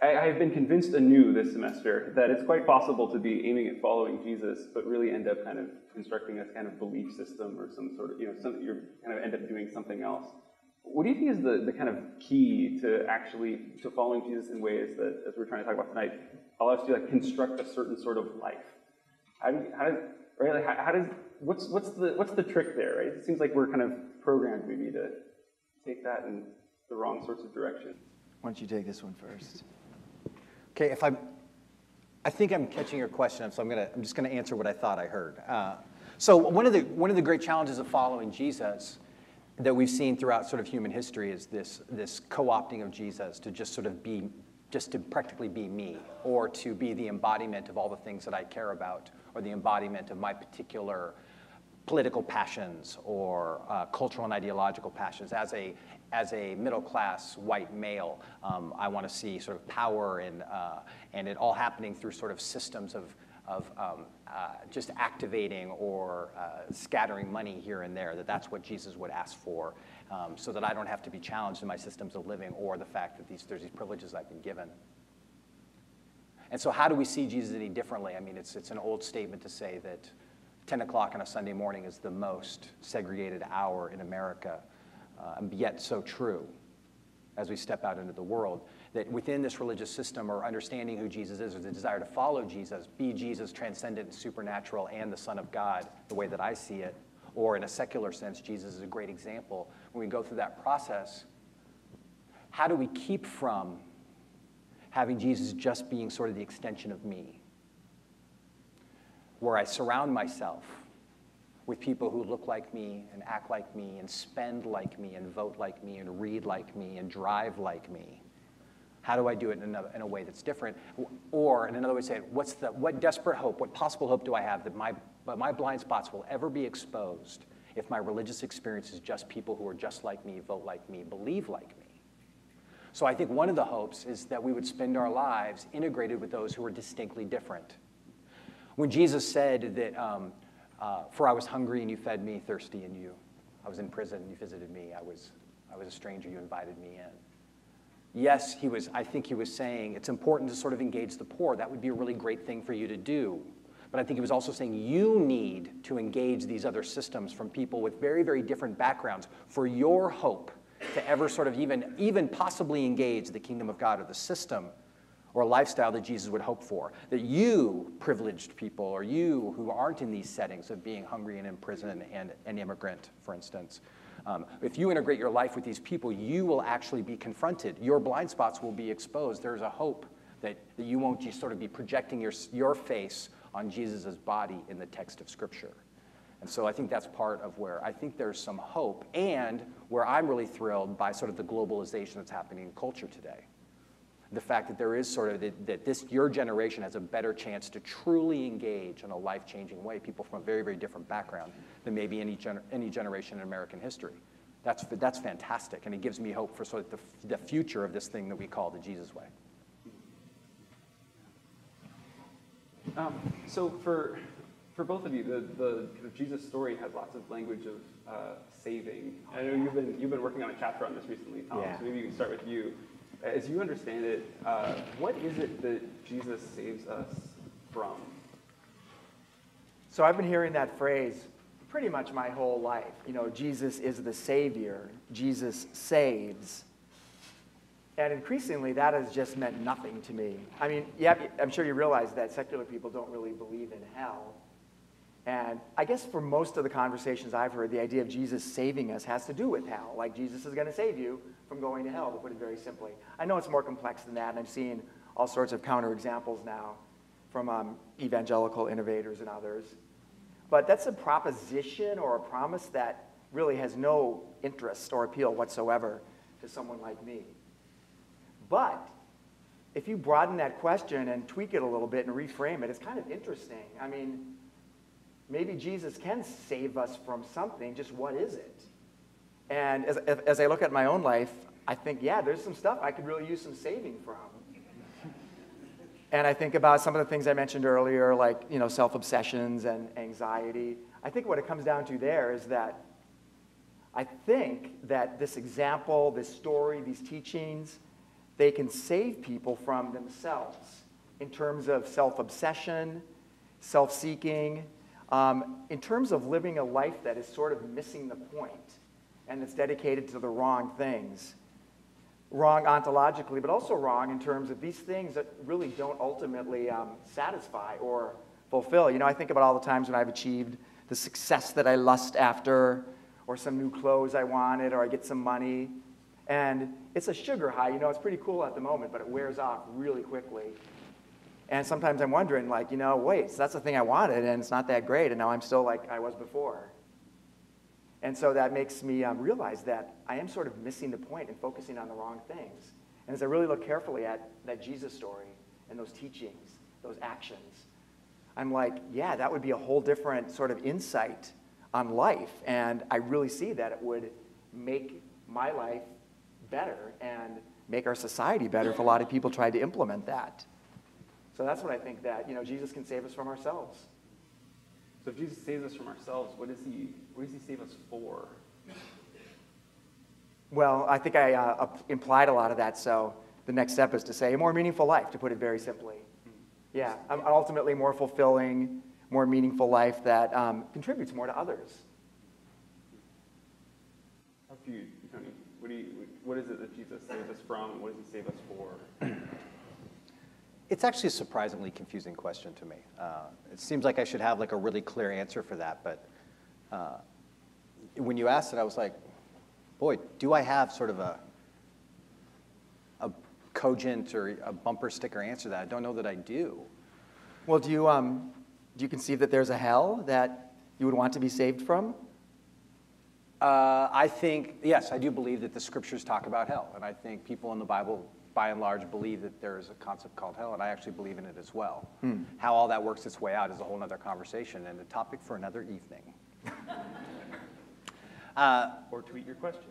I have been convinced anew this semester that it's quite possible to be aiming at following Jesus, but really end up kind of constructing a kind of belief system or some sort of, you're kind of end up doing something else. What do you think is the kind of key to following Jesus in ways that, as we're trying to talk about tonight, allow us to construct a certain sort of life? What's the trick there, right? It seems like we're kind of programmed maybe to take that in the wrong sorts of directions. Why don't you take this one first? Okay, I think I'm catching your question, so I'm just gonna answer what I thought I heard. So one of the great challenges of following Jesus that we've seen throughout sort of human history is this co-opting of Jesus to just sort of be, just to practically be me, or to be the embodiment of all the things that I care about, or the embodiment of my particular political passions or cultural and ideological passions. As a middle-class white male, I want to see sort of power and it all happening through sort of systems of just activating or scattering money here and there, that's what Jesus would ask for, so that I don't have to be challenged in my systems of living or the fact that there's these privileges I've been given. And so how do we see Jesus any differently? I mean, it's an old statement to say that 10 o'clock on a Sunday morning is the most segregated hour in America, and yet so true as we step out into the world, that within this religious system or understanding who Jesus is, or the desire to follow Jesus, be Jesus transcendent and supernatural and the Son of God, the way that I see it, or in a secular sense, Jesus is a great example. When we go through that process, how do we keep from having Jesus just being sort of the extension of me, where I surround myself with people who look like me and act like me and spend like me and vote like me and read like me and drive like me? How do I do it in a way that's different? Or in another way to say it, what desperate hope, what possible hope do I have that my blind spots will ever be exposed if my religious experience is just people who are just like me, vote like me, believe like me? So I think one of the hopes is that we would spend our lives integrated with those who are distinctly different. When Jesus said that, for I was hungry and you fed me, thirsty and I was in prison and you visited me, I was a stranger, you invited me in. Yes, I think he was saying it's important to sort of engage the poor. That would be a really great thing for you to do. But I think he was also saying you need to engage these other systems from people with very, very different backgrounds for your hope to ever sort of even possibly engage the kingdom of God or the system or a lifestyle that Jesus would hope for. That you, privileged people, or you who aren't in these settings of being hungry and in prison and an immigrant, for instance, if you integrate your life with these people, you will actually be confronted. Your blind spots will be exposed. There's a hope that you won't just sort of be projecting your face on Jesus' body in the text of Scripture. And so I think that's part of where I think there's some hope, and where I'm really thrilled by sort of the globalization that's happening in culture today. The fact that there is sort of your generation has a better chance to truly engage in a life-changing way, people from a very, very different background than maybe any generation in American history. That's fantastic, and it gives me hope for sort of the future of this thing that we call the Jesus way. So for both of you, the kind of Jesus story has lots of language of saving. I know you've been working on a chapter on this recently, Tom. Yeah. So maybe you can start with you. As you understand it, what is it that Jesus saves us from? So I've been hearing that phrase pretty much my whole life. You know, Jesus is the Savior. Jesus saves. And increasingly, that has just meant nothing to me. I mean, yeah, I'm sure you realize that secular people don't really believe in hell. And I guess for most of the conversations I've heard, the idea of Jesus saving us has to do with hell. Like Jesus is going to save you from going to hell, to put it very simply. I know it's more complex than that, and I'm seeing all sorts of counterexamples now from evangelical innovators and others. But that's a proposition or a promise that really has no interest or appeal whatsoever to someone like me. But if you broaden that question and tweak it a little bit and reframe it, it's kind of interesting. I mean, maybe Jesus can save us from something, just what is it? And as I look at my own life, I think, yeah, there's some stuff I could really use some saving from. And I think about some of the things I mentioned earlier, like, you know, self-obsessions and anxiety. I think what it comes down to there is that I think that this example, this story, these teachings, they can save people from themselves in terms of self-obsession, self-seeking, in terms of living a life that is sort of missing the point and that's dedicated to the wrong things. Wrong ontologically, but also wrong in terms of these things that really don't ultimately satisfy or fulfill. You know, I think about all the times when I've achieved the success that I lust after, or some new clothes I wanted, or I get some money. And it's a sugar high. You know, it's pretty cool at the moment, but it wears off really quickly. And sometimes I'm wondering, like, you know, wait, so that's the thing I wanted, and it's not that great, and now I'm still like I was before. And so that makes me realize that I am sort of missing the point and focusing on the wrong things. And as I really look carefully at that Jesus story and those teachings, those actions, I'm like, yeah, that would be a whole different sort of insight on life. And I really see that it would make my life better and make our society better if a lot of people tried to implement that. So that's what I think, that, you know, Jesus can save us from ourselves. So if Jesus saves us from ourselves, what does he save us for? Well, I think I implied a lot of that, so the next step is to say a more meaningful life, to put it very simply. Yeah, ultimately more fulfilling, more meaningful life that contributes more to others. How do you, Tony, what is it that Jesus saves us from, and what does he save us for? It's actually a surprisingly confusing question to me. It seems like I should have like a really clear answer for that, but when you asked it, I was like, boy, do I have sort of a cogent or a bumper sticker answer to that? I don't know that I do. Well, do you conceive that there's a hell that you would want to be saved from? I think, yes, I do believe that the scriptures talk about hell, and I think people in the Bible, by and large, believe that there is a concept called hell, and I actually believe in it as well. How all that works its way out is a whole other conversation and a topic for another evening. Or tweet your question.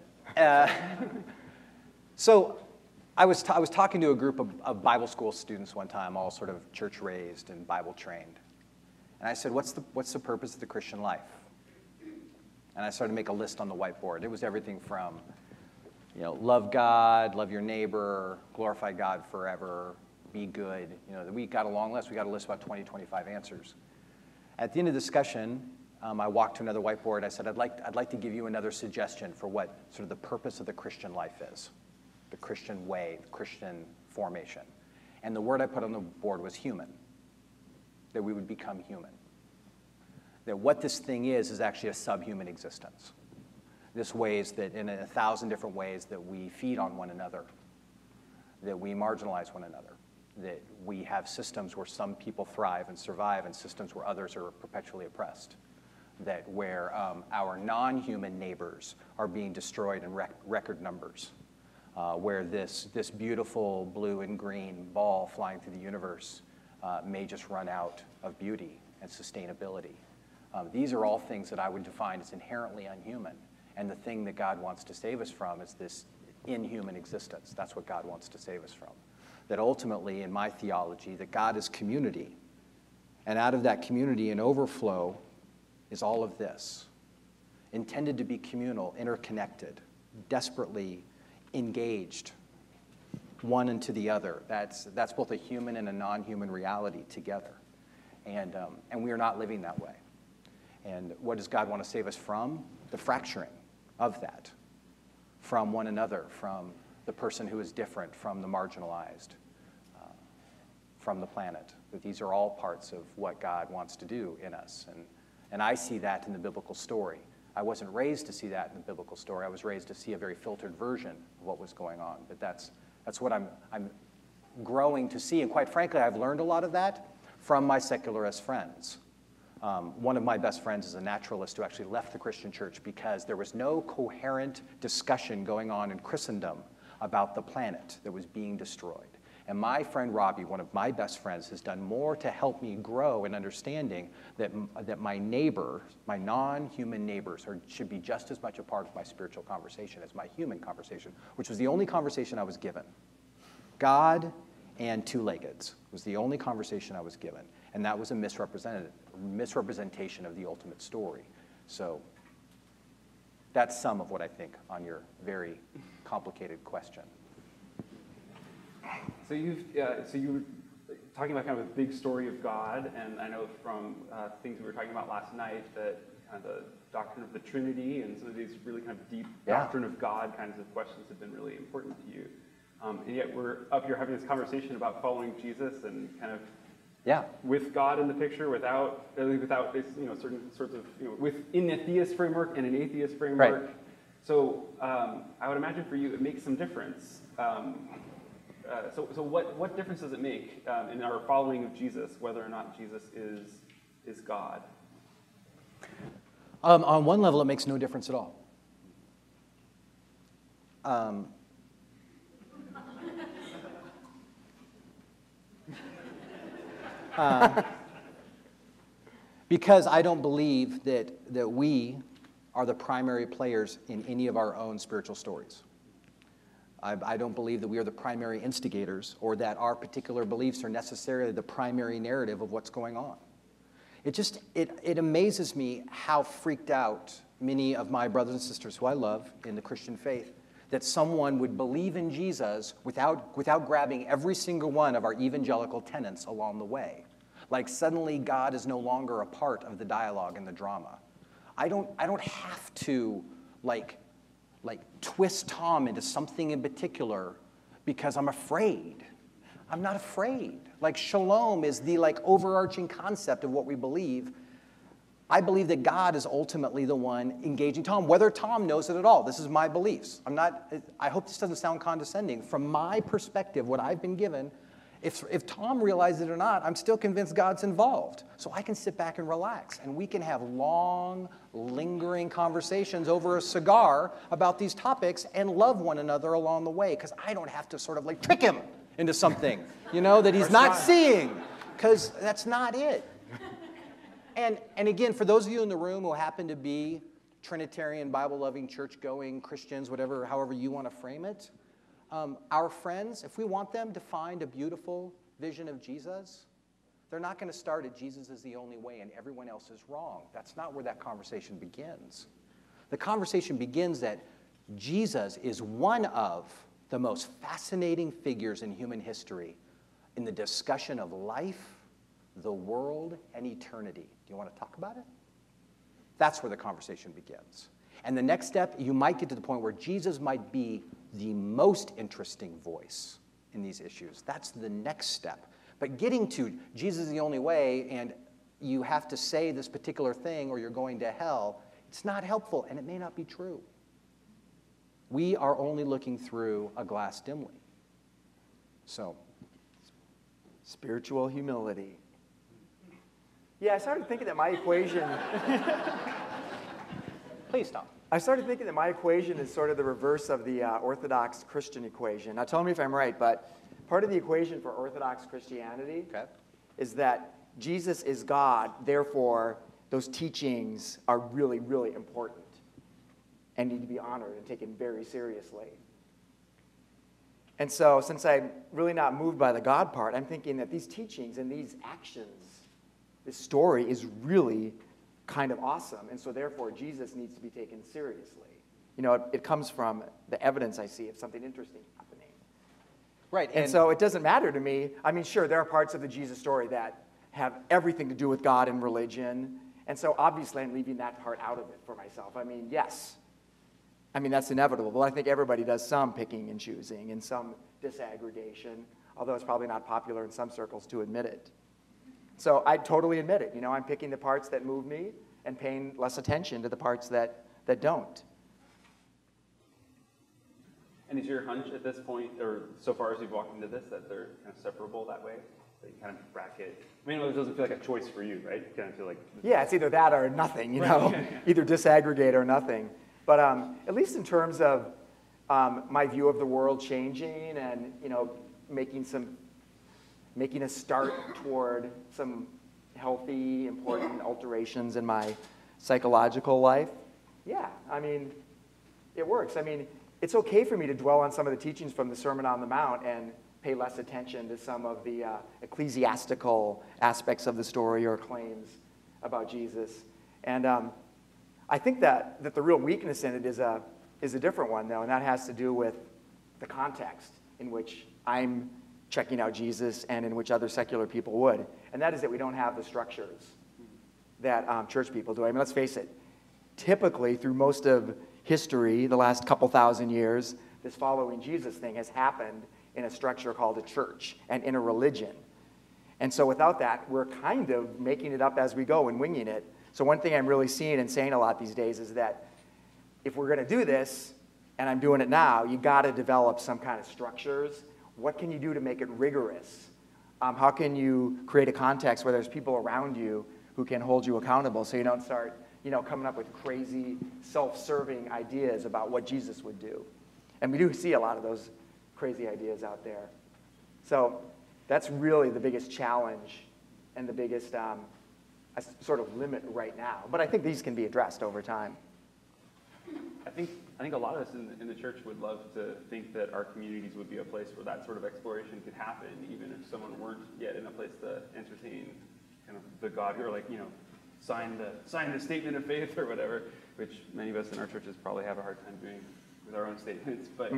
So I was talking to a group of Bible school students one time, all sort of church-raised and Bible-trained. And I said, what's the purpose of the Christian life? And I started to make a list on the whiteboard. It was everything from, you know, love God, love your neighbor, glorify God forever, be good. You know, we got a long list. We got a list about 20, 25 answers. At the end of the discussion, I walked to another whiteboard. I said, I'd like to give you another suggestion for what sort of the purpose of the Christian life is, the Christian way, the Christian formation. And the word I put on the board was human, that we would become human. That what this thing is actually a subhuman existence. This ways that in 1,000 different ways that we feed on one another, that we marginalize one another, that we have systems where some people thrive and survive and systems where others are perpetually oppressed, that where our non-human neighbors are being destroyed in record numbers, where this beautiful blue and green ball flying through the universe may just run out of beauty and sustainability. These are all things that I would define as inherently unhuman. And the thing that God wants to save us from is this inhuman existence. That's what God wants to save us from. That ultimately, in my theology, that God is community. And out of that community and overflow is all of this. Intended to be communal, interconnected, desperately engaged, one into the other. That's both a human and a non-human reality together. And we are not living that way. And what does God want to save us from? The fracturing of that, from one another, from the person who is different, from the marginalized, from the planet. That these are all parts of what God wants to do in us. And I see that in the biblical story. I wasn't raised to see that in the biblical story. I was raised to see a very filtered version of what was going on. But that's what I'm growing to see. And quite frankly, I've learned a lot of that from my secularist friends. One of my best friends is a naturalist who actually left the Christian church because there was no coherent discussion going on in Christendom about the planet that was being destroyed. And my friend Robbie, one of my best friends, has done more to help me grow in understanding that my neighbors, my non-human neighbors, should be just as much a part of my spiritual conversation as my human conversation, which was the only conversation I was given. God and two-leggeds was the only conversation I was given. And that was a misrepresentation of the ultimate story. So that's some of what I think on your very complicated question. So you were talking about kind of a big story of God, and I know from things we were talking about last night that kind of the doctrine of the Trinity and some of these really kind of deep doctrine of God kinds of questions have been really important to you. And yet we're up here having this conversation about following Jesus and kind of with God in the picture, without certain sorts of within a theist framework and an atheist framework. Right. So I would imagine for you it makes some difference. So what difference does it make in our following of Jesus, whether or not Jesus is God? On one level, it makes no difference at all. Because I don't believe that we are the primary players in any of our own spiritual stories. I don't believe that we are the primary instigators or that our particular beliefs are necessarily the primary narrative of what's going on. It amazes me how freaked out many of my brothers and sisters who I love in the Christian faith, that someone would believe in Jesus without grabbing every single one of our evangelical tenets along the way. Like suddenly God is no longer a part of the dialogue and the drama. I don't have to like twist Tom into something in particular because I'm afraid. I'm not afraid. Like shalom is the overarching concept of what we believe. I believe that God is ultimately the one engaging Tom, whether Tom knows it at all. This is my beliefs. I hope this doesn't sound condescending. From my perspective, what I've been given, if Tom realizes it or not, I'm still convinced God's involved. So I can sit back and relax, and we can have long, lingering conversations over a cigar about these topics and love one another along the way, because I don't have to sort of trick him into something, that he's not seeing, because that's not it. And again, for those of you in the room who happen to be Trinitarian, Bible-loving, church-going Christians, however you want to frame it, our friends, if we want them to find a beautiful vision of Jesus, they're not going to start at Jesus is the only way and everyone else is wrong. That's not where that conversation begins. The conversation begins that Jesus is one of the most fascinating figures in human history in the discussion of life, the world, and eternity. Do you want to talk about it? That's where the conversation begins. And the next step, you might get to the point where Jesus might be the most interesting voice in these issues. That's the next step. But getting to Jesus is the only way and you have to say this particular thing or you're going to hell, it's not helpful and it may not be true. We are only looking through a glass dimly. So, spiritual humility. Yeah, I started thinking that my equation... Please stop. I started thinking that my equation is sort of the reverse of the Orthodox Christian equation. Now tell me if I'm right, but part of the equation for Orthodox Christianity is that Jesus is God, therefore those teachings are really, really important and need to be honored and taken very seriously. And so since I'm really not moved by the God part, I'm thinking that these teachings and these actions, this story is really kind of awesome, and so therefore Jesus needs to be taken seriously. It comes from the evidence I see of something interesting happening. Right. And so it doesn't matter to me. I mean, sure, there are parts of the Jesus story that have everything to do with God and religion, and so obviously I'm leaving that part out of it for myself. I mean, yes. I mean, that's inevitable, but I think everybody does some picking and choosing and some disaggregation, although it's probably not popular in some circles to admit it. So I totally admit it. I'm picking the parts that move me and paying less attention to the parts that don't. And is your hunch at this point, or so far as you've walked into this, that they're kind of separable that way? That you kind of bracket? I mean, it doesn't feel like a choice for you, right? You kind of feel like... Yeah, it's either that or nothing, either disaggregate or nothing. But at least in terms of my view of the world changing and, making a start toward some healthy, important alterations in my psychological life. Yeah, I mean, it works. I mean, it's okay for me to dwell on some of the teachings from the Sermon on the Mount and pay less attention to some of the ecclesiastical aspects of the story or claims about Jesus. And I think that the real weakness in it is a different one, though, and that has to do with the context in which I'm checking out Jesus and in which other secular people would. And that is that we don't have the structures that church people do. I mean, let's face it. Typically, through most of history, the last couple thousand years, this following Jesus thing has happened in a structure called a church and in a religion. And so without that, we're kind of making it up as we go and winging it. So one thing I'm really seeing and saying a lot these days is that if we're going to do this, and I'm doing it now, you got to develop some kind of structures. What can you do to make it rigorous? How can you create a context where there's people around you who can hold you accountable so you don't start coming up with crazy, self-serving ideas about what Jesus would do. And we do see a lot of those crazy ideas out there. So that's really the biggest challenge and the biggest sort of limit right now. But I think these can be addressed over time. I think a lot of us in the church would love to think that our communities would be a place where that sort of exploration could happen, even if someone weren't yet in a place to entertain kind of the God who are like, sign the statement of faith or whatever, which many of us in our churches probably have a hard time doing with our own statements. But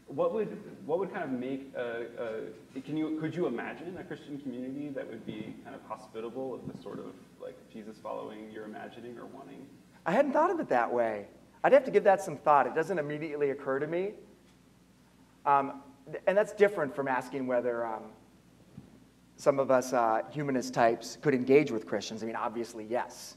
what would kind of make could you imagine a Christian community that would be kind of hospitable of the sort of like Jesus following you're imagining or wanting? I hadn't thought of it that way. I'd have to give that some thought. It doesn't immediately occur to me. And that's different from asking whether some of us humanist types could engage with Christians. I mean, obviously, yes.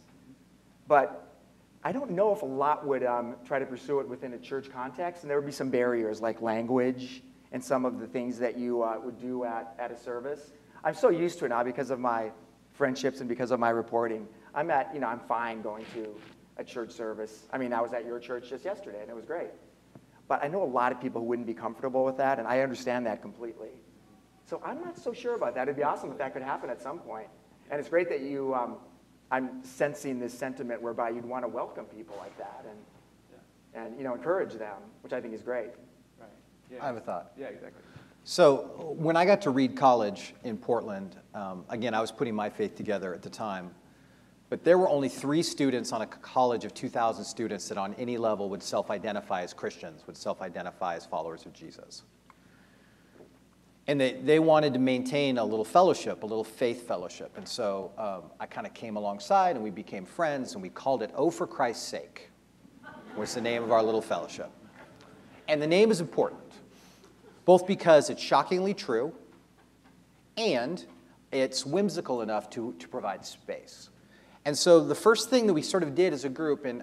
But I don't know if a lot would try to pursue it within a church context. And there would be some barriers like language and some of the things that you would do at a service. I'm so used to it now because of my friendships and because of my reporting. I'm fine going to a church service. I mean, I was at your church just yesterday, and it was great. But I know a lot of people who wouldn't be comfortable with that, and I understand that completely. So I'm not so sure about that. It'd be awesome if that could happen at some point. And it's great that you, I'm sensing this sentiment whereby you'd want to welcome people like that and encourage them, which I think is great. Right. Yeah. I have a thought. Yeah, exactly. So when I got to Reed College in Portland, again, I was putting my faith together at the time, but there were only 3 students on a college of 2,000 students that on any level would self-identify as Christians, would self-identify as followers of Jesus. And they wanted to maintain a little fellowship, a little faith fellowship. And so I kind of came alongside, and we became friends, and we called it Oh, for Christ's Sake, was the name of our little fellowship. And the name is important, both because it's shockingly true, and it's whimsical enough to provide space. And so the first thing that we sort of did as a group, and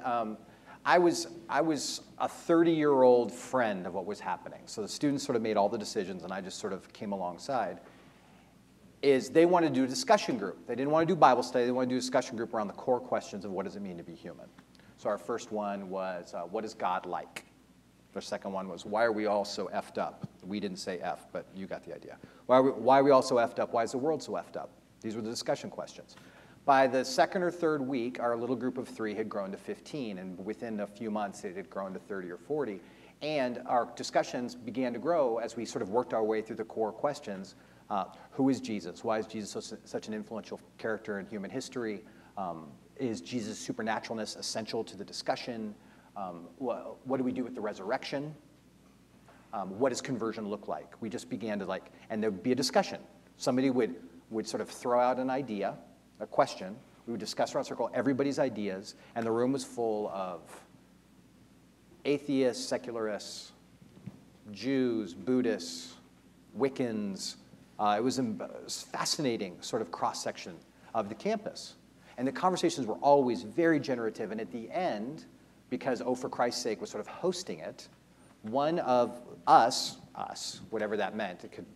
I was a 30-year-old friend of what was happening. So the students sort of made all the decisions, and I just sort of came alongside, is they wanted to do a discussion group. They didn't want to do Bible study. They wanted to do a discussion group around the core questions of what does it mean to be human. So our first one was, what is God like? The second one was, why are we all so effed up? We didn't say F, but you got the idea. Why are we all so effed up? Why is the world so effed up? These were the discussion questions. By the second or third week, our little group of 3 had grown to 15, and within a few months, it had grown to 30 or 40. And our discussions began to grow as we sort of worked our way through the core questions. Who is Jesus? Why is Jesus such an influential character in human history? Is Jesus' supernaturalness essential to the discussion? What do we do with the resurrection? What does conversion look like? We just began to and there would be a discussion. Somebody would sort of throw out an idea, a question. We would discuss around a circle everybody's ideas, and the room was full of atheists, secularists, Jews, Buddhists, Wiccans. It was a fascinating sort of cross-section of the campus. And the conversations were always very generative, and at the end, because Oh, for Christ's Sake was sort of hosting it, one of us, whatever that meant, it could,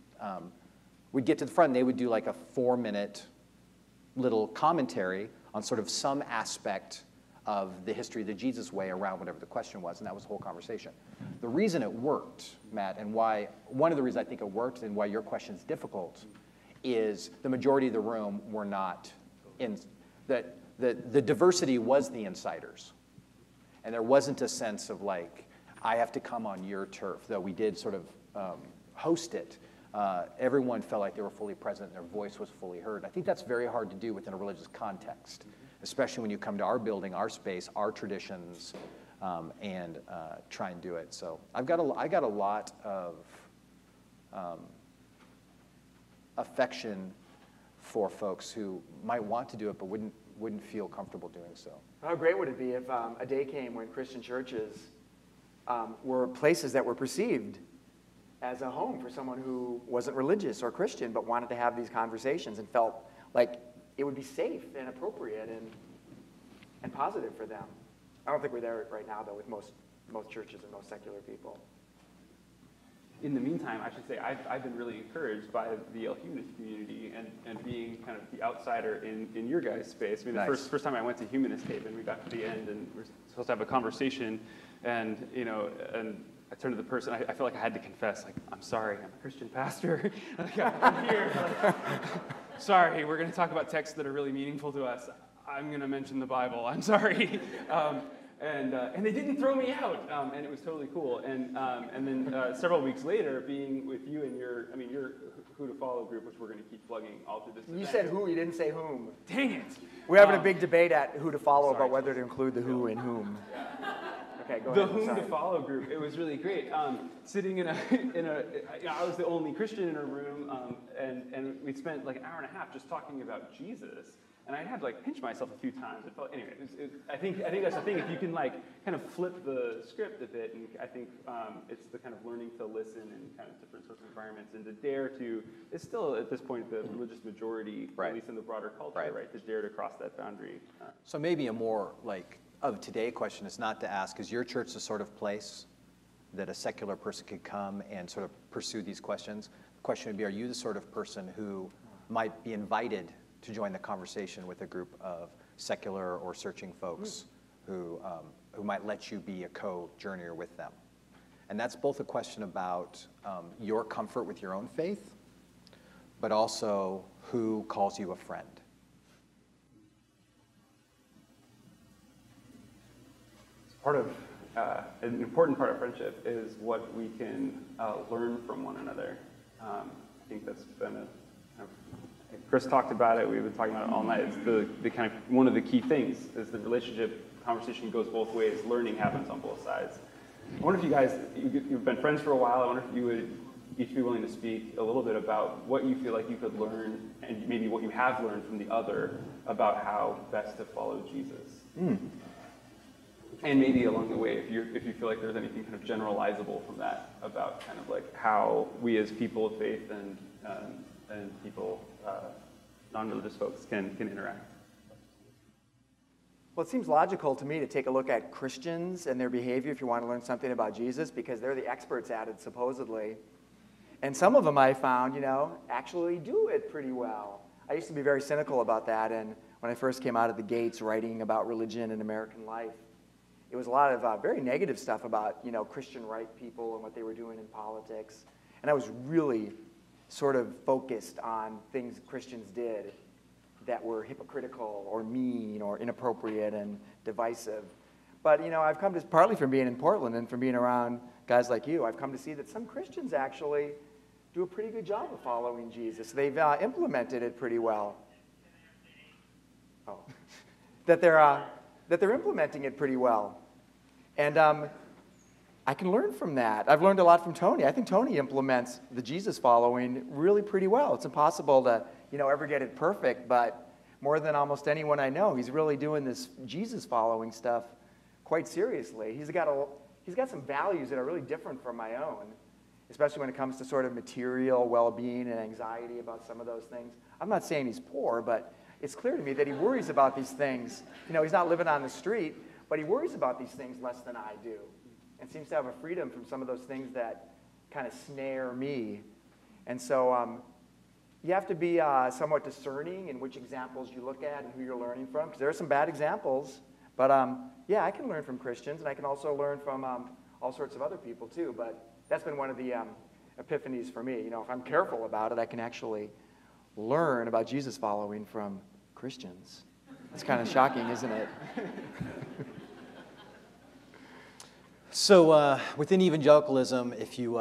would get to the front, and they would do like a 4-minute little commentary on sort of some aspect of the history of the Jesus way around whatever the question was, and that was the whole conversation. The reason it worked, Matt, and one of the reasons I think it worked and why your question's difficult is the majority of the room were not in, the diversity was the insiders. And there wasn't a sense of I have to come on your turf, though we did sort of host it. Everyone felt like they were fully present and their voice was fully heard. I think that's very hard to do within a religious context, especially when you come to our building, our space, our traditions, and try and do it. So I got a lot of affection for folks who might want to do it but wouldn't feel comfortable doing so. How great would it be if a day came when Christian churches were places that were perceived as a home for someone who wasn't religious or Christian but wanted to have these conversations and felt like it would be safe and appropriate and positive for them. I don't think we're there right now, though, with most churches and most secular people. in the meantime, I should say I've been really encouraged by the Yale humanist community and being kind of the outsider in your guys' space. I mean, the Nice. first time I went to Humanist Haven, we got to the end and we're supposed to have a conversation, and and I turned to the person. I felt like I had to confess, like, I'm sorry, I'm a Christian pastor. I'm here. Sorry, we're going to talk about texts that are really meaningful to us. I'm going to mention the Bible. I'm sorry. And they didn't throw me out, and it was totally cool. And then several weeks later, being with you and your Who to Follow group, which we're going to keep plugging all through this event. You said who, you didn't say whom. Dang it! We're having a big debate at Who to Follow Sorry. about whether to include the who and whom. Okay, go The ahead. Whom Sorry. to Follow group. It was really great. Sitting in a I was the only Christian in a room, and we spent like an hour and a half just talking about Jesus. And I had to like pinch myself a few times. It felt, anyway, I think that's the thing. If you can like kind of flip the script a bit, and I think it's the kind of learning to listen in kind of different sorts of environments, and to dare to. It's still at this point the religious majority, Right. at least in the broader culture, Right. right? To dare to cross that boundary. So maybe a more like of today question is not to ask, is your church the sort of place that a secular person could come and sort of pursue these questions? The question would be, are you the sort of person who might be invited to join the conversation with a group of secular or searching folks who might let you be a co-journeyer with them? And that's both a question about your comfort with your own faith, but also who calls you a friend. Part of an important part of friendship is what we can learn from one another. I think that's been Chris talked about it. We've been talking about it all night. It's the kind of one of the key things is the relationship conversation goes both ways. Learning happens on both sides. I wonder if you guys, you've been friends for a while. I wonder if you would each be willing to speak a little bit about what you feel like you could learn, and maybe what you have learned from the other about how best to follow Jesus. And maybe along the way, if you feel like there's anything kind of generalizable from that about kind of like how we as people of faith and people, non-religious folks can interact. Well, it seems logical to me to take a look at Christians and their behavior if you want to learn something about Jesus, because they're the experts at it, supposedly. And some of them I found, actually do it pretty well. I used to be very cynical about that, and when I first came out of the gates writing about religion and American life, it was a lot of very negative stuff about, Christian right people and what they were doing in politics. And I was really sort of focused on things Christians did that were hypocritical or mean or inappropriate and divisive. But, I've come to, partly from being in Portland and from being around guys like you, I've come to see that some Christians actually do a pretty good job of following Jesus. They've implemented it pretty well. That they're implementing it pretty well. And I can learn from that. I've learned a lot from Tony. I think Tony implements the Jesus following really pretty well. It's impossible to, ever get it perfect, but more than almost anyone I know, he's really doing this Jesus following stuff quite seriously. He's got some values that are really different from my own, especially when it comes to sort of material well-being and anxiety about some of those things. I'm not saying he's poor, but it's clear to me that he worries about these things. He's not living on the street, but he worries about these things less than I do, and seems to have a freedom from some of those things that kind of snare me. And so you have to be somewhat discerning in which examples you look at and who you're learning from, because there are some bad examples. But I can learn from Christians, and I can also learn from all sorts of other people too. But that's been one of the epiphanies for me. If I'm careful about it, I can actually learn about Jesus following from Christians. It's kind of shocking, isn't it? So within evangelicalism, if you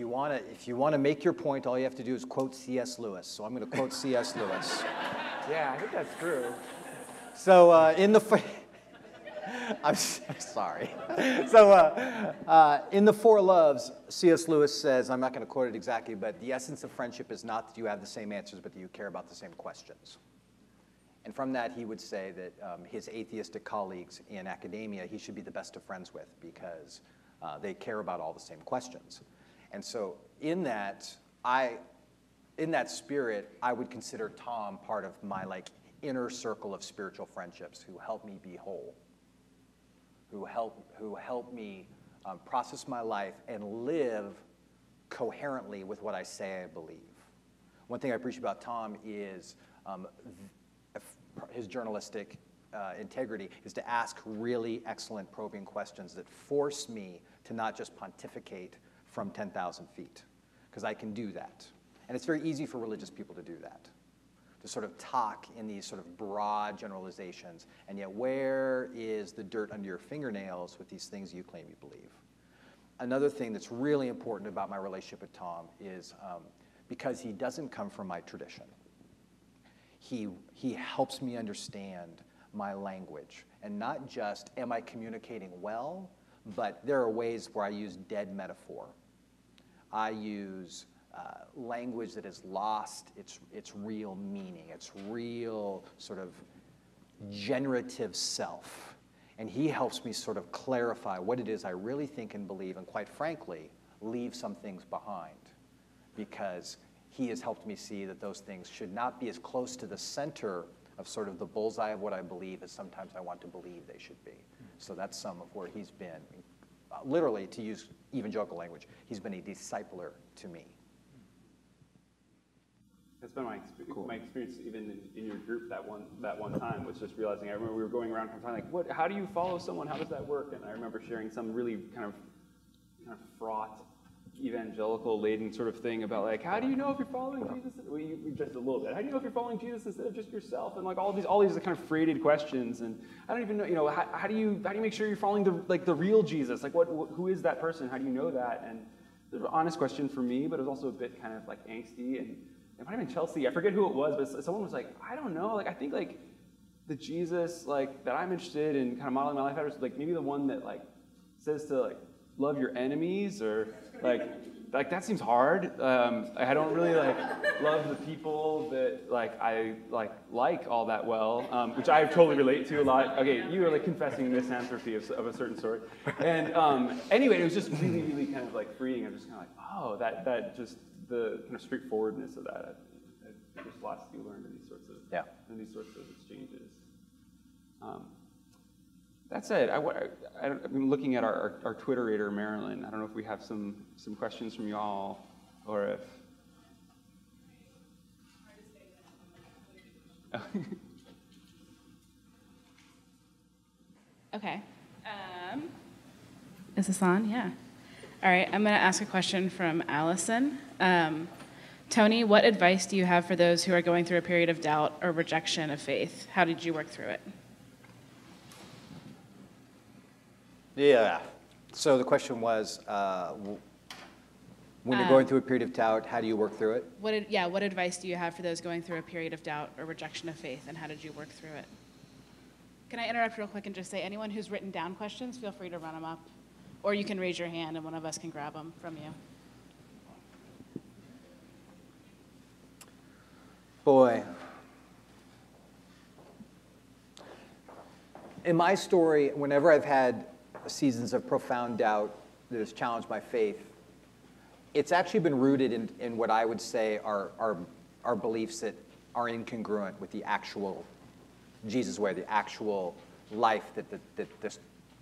want to make your point, all you have to do is quote C.S. Lewis. So I'm going to quote C.S. Lewis. Yeah, I think that's true. So I'm sorry. So in The Four Loves, C.S. Lewis says, I'm not going to quote it exactly, but the essence of friendship is not that you have the same answers, but that you care about the same questions. And from that, he would say that his atheistic colleagues in academia, he should be the best of friends with because they care about all the same questions. And so in that spirit, I would consider Tom part of my inner circle of spiritual friendships who help me be whole, who help me process my life and live coherently with what I say I believe. One thing I appreciate about Tom is his journalistic integrity is to ask really excellent probing questions that force me to not just pontificate from 10,000 feet, because I can do that. And it's very easy for religious people to do that, to sort of talk in these sort of broad generalizations, and yet where is the dirt under your fingernails with these things you claim you believe? Another thing that's really important about my relationship with Tom is because he doesn't come from my tradition, he helps me understand my language, and not just am I communicating well, but there are ways where I use dead metaphor. I use language that has lost its real meaning, its real sort of generative self. And he helps me sort of clarify what it is I really think and believe, and quite frankly, leave some things behind, because he has helped me see that those things should not be as close to the center of sort of the bullseye of what I believe as sometimes I want to believe they should be. So that's some of where he's been, literally, to use evangelical language, he's been a discipler to me. That's been my experience even in your group that one time, was just realizing, I remember we were going around from time like, how do you follow someone? How does that work? And I remember sharing some really kind of fraught, evangelical laden sort of thing about like, how do you know if you're following Jesus? We just a little bit. How do you know if you're following Jesus instead of just yourself? And like all these kind of freighted questions. And I don't even know, how do you make sure you're following the real Jesus? Like who is that person? How do you know that? And it was an honest question for me, but it was also a bit kind of like angsty. And it might have been Chelsea. I forget who it was, but someone was like, I don't know. Like I think like the Jesus like that I'm interested in kind of modeling my life after is like maybe the one that like says to like love your enemies, or like that seems hard. I don't really like love the people that like I like all that well, which I totally relate to a lot. Okay, you are like confessing misanthropy of a certain sort. And anyway, it was just really, really kind of like freeing. I'm just kind of like, oh, that just the kind of straightforwardness of that. There's lots to be learned in these sorts of exchanges. That said, I'm looking at our Twitterator, Marilyn. I don't know if we have some questions from y'all, or if... Okay. Is this on? Yeah. All right, I'm going to ask a question from Allison. Tony, what advice do you have for those who are going through a period of doubt or rejection of faith? How did you work through it? Yeah. So the question was, when you're going through a period of doubt, how do you work through it? What advice do you have for those going through a period of doubt or rejection of faith, and how did you work through it? Can I interrupt real quick and just say, anyone who's written down questions, feel free to run them up. Or you can raise your hand and one of us can grab them from you. Boy. In my story, whenever I've had seasons of profound doubt that has challenged my faith, it's actually been rooted in what I would say are beliefs that are incongruent with the actual Jesus way, the actual life that the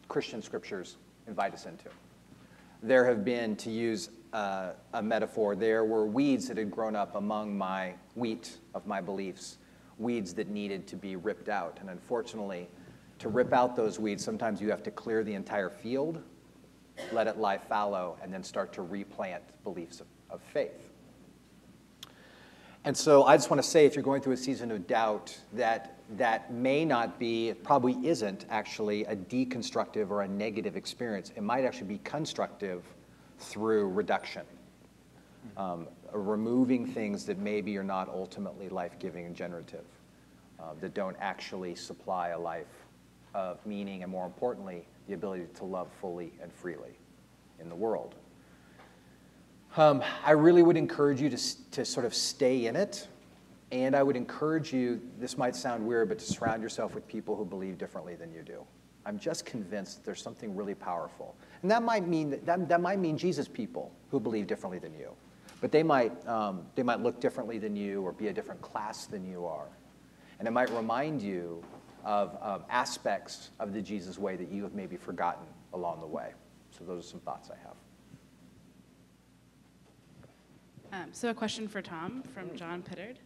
Christian scriptures invite us into. There have been, to use a metaphor, there were weeds that had grown up among my wheat of my beliefs, weeds that needed to be ripped out. And unfortunately, to rip out those weeds, sometimes you have to clear the entire field, let it lie fallow, and then start to replant beliefs of faith. And so I just want to say, if you're going through a season of doubt, that may not be, it probably isn't actually a deconstructive or a negative experience. It might actually be constructive through reduction, removing things that maybe are not ultimately life-giving and generative, that don't actually supply a life of meaning, and more importantly, the ability to love fully and freely in the world. I really would encourage you to sort of stay in it, and I would encourage you, this might sound weird, but to surround yourself with people who believe differently than you do. I'm just convinced that there's something really powerful. And that might mean Jesus people who believe differently than you. But they might look differently than you, or be a different class than you are. And it might remind you of aspects of the Jesus way that you have maybe forgotten along the way. So those are some thoughts I have. So a question for Tom from John Pittard.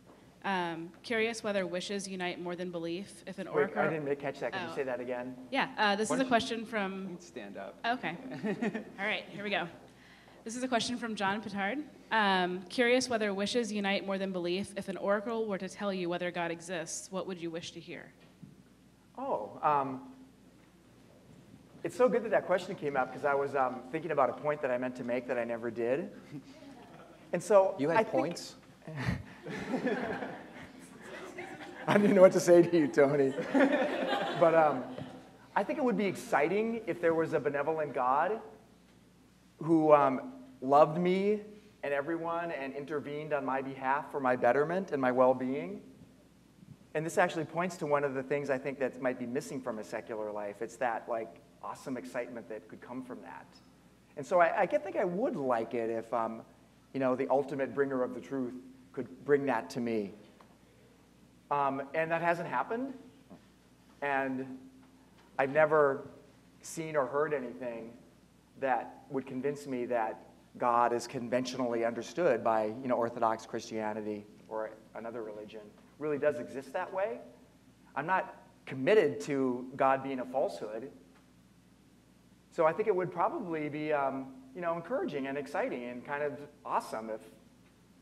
Curious whether wishes unite more than belief. If an Wait, oracle... I didn't catch that. Can you Oh. say that again? Yeah, this is a question from... Let's stand up. Okay. All right, here we go. This is a question from John Pittard. Curious whether wishes unite more than belief. If an oracle were to tell you whether God exists, what would you wish to hear? Oh, it's so good that that question came up because I was thinking about a point that I meant to make that I never did. And so You had points? I didn't know what to say to you, Tony. But I think it would be exciting if there was a benevolent God who loved me and everyone and intervened on my behalf for my betterment and my well-being. And this actually points to one of the things I think that might be missing from a secular life. It's that like awesome excitement that could come from that. And so I think I would like it if the ultimate bringer of the truth could bring that to me. And that hasn't happened. And I've never seen or heard anything that would convince me that God is conventionally understood by Orthodox Christianity or another religion. Really does exist that way. I'm not committed to God being a falsehood. So I think it would probably be encouraging and exciting and kind of awesome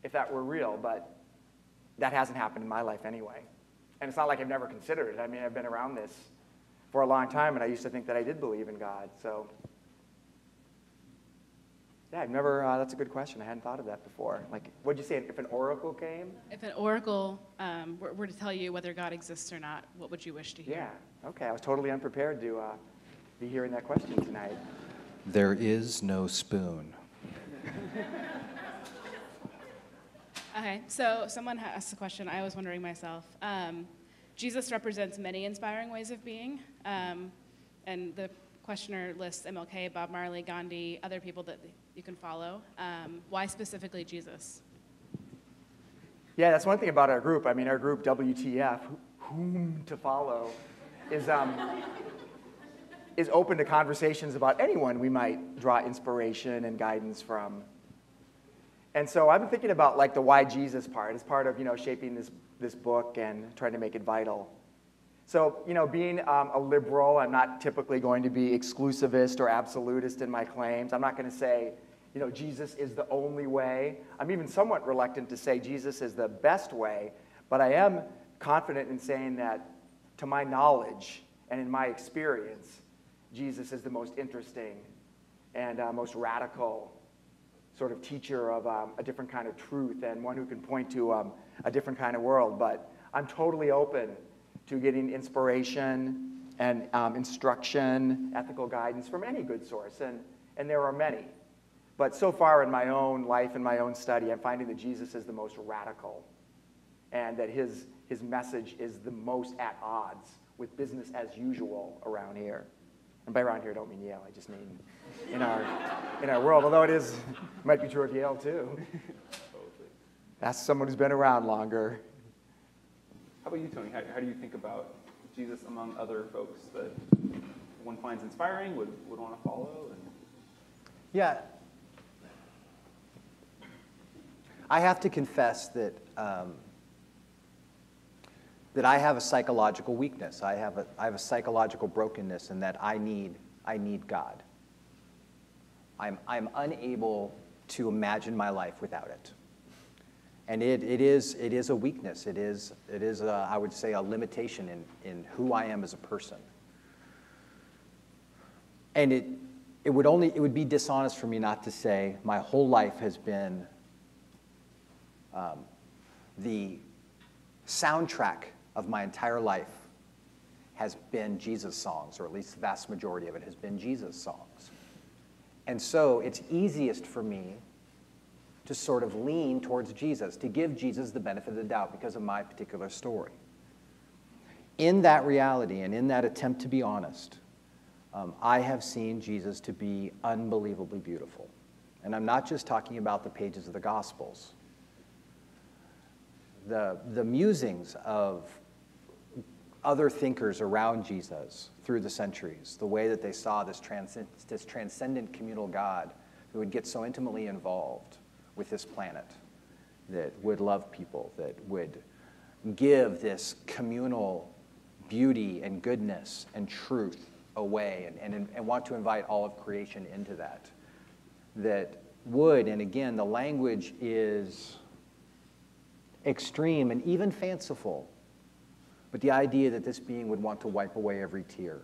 if that were real, but that hasn't happened in my life anyway. And it's not like I've never considered it. I mean, I've been around this for a long time, and I used to think that I did believe in God. So yeah, I've never, that's a good question. I hadn't thought of that before. Like, what'd you say, if an oracle came? If an oracle were to tell you whether God exists or not, what would you wish to hear? Yeah, okay. I was totally unprepared to be hearing that question tonight. There is no spoon. Okay, so someone asked a question I was wondering myself. Jesus represents many inspiring ways of being, and the questioner lists MLK, Bob Marley, Gandhi, other people that you can follow. Why specifically Jesus? Yeah, that's one thing about our group. I mean, our group, WTF, whom to follow, is open to conversations about anyone we might draw inspiration and guidance from. And so I've been thinking about like the why Jesus part as part of shaping this book and trying to make it vital. So being a liberal, I'm not typically going to be exclusivist or absolutist in my claims. I'm not going to say Jesus is the only way. I'm even somewhat reluctant to say Jesus is the best way, but I am confident in saying that to my knowledge and in my experience, Jesus is the most interesting and most radical sort of teacher of a different kind of truth and one who can point to a different kind of world. But I'm totally open to getting inspiration and instruction, ethical guidance from any good source, and there are many. But so far in my own life and my own study, I'm finding that Jesus is the most radical and that his message is the most at odds with business as usual around here. And by around here, I don't mean Yale. I just mean in our world, although it might be true of Yale too. Ask someone who's been around longer. How about you, Tony? How do you think about Jesus among other folks that one finds inspiring, would want to follow? Yeah. I have to confess that that I have a psychological weakness. I have a psychological brokenness in that I need God. I'm unable to imagine my life without it. And it is a weakness. It is I would say a limitation in who I am as a person. And it would be dishonest for me not to say my whole life has been the soundtrack of my entire life has been Jesus songs, or at least the vast majority of it has been Jesus songs. And so it's easiest for me to sort of lean towards Jesus, to give Jesus the benefit of the doubt because of my particular story. In that reality and in that attempt to be honest, I have seen Jesus to be unbelievably beautiful. And I'm not just talking about the pages of the Gospels. The musings of other thinkers around Jesus through the centuries, the way that they saw this transcendent communal God who would get so intimately involved with this planet, that would love people, that would give this communal beauty and goodness and truth away and want to invite all of creation into that. That would, and again, the language is extreme and even fanciful, but the idea that this being would want to wipe away every tear.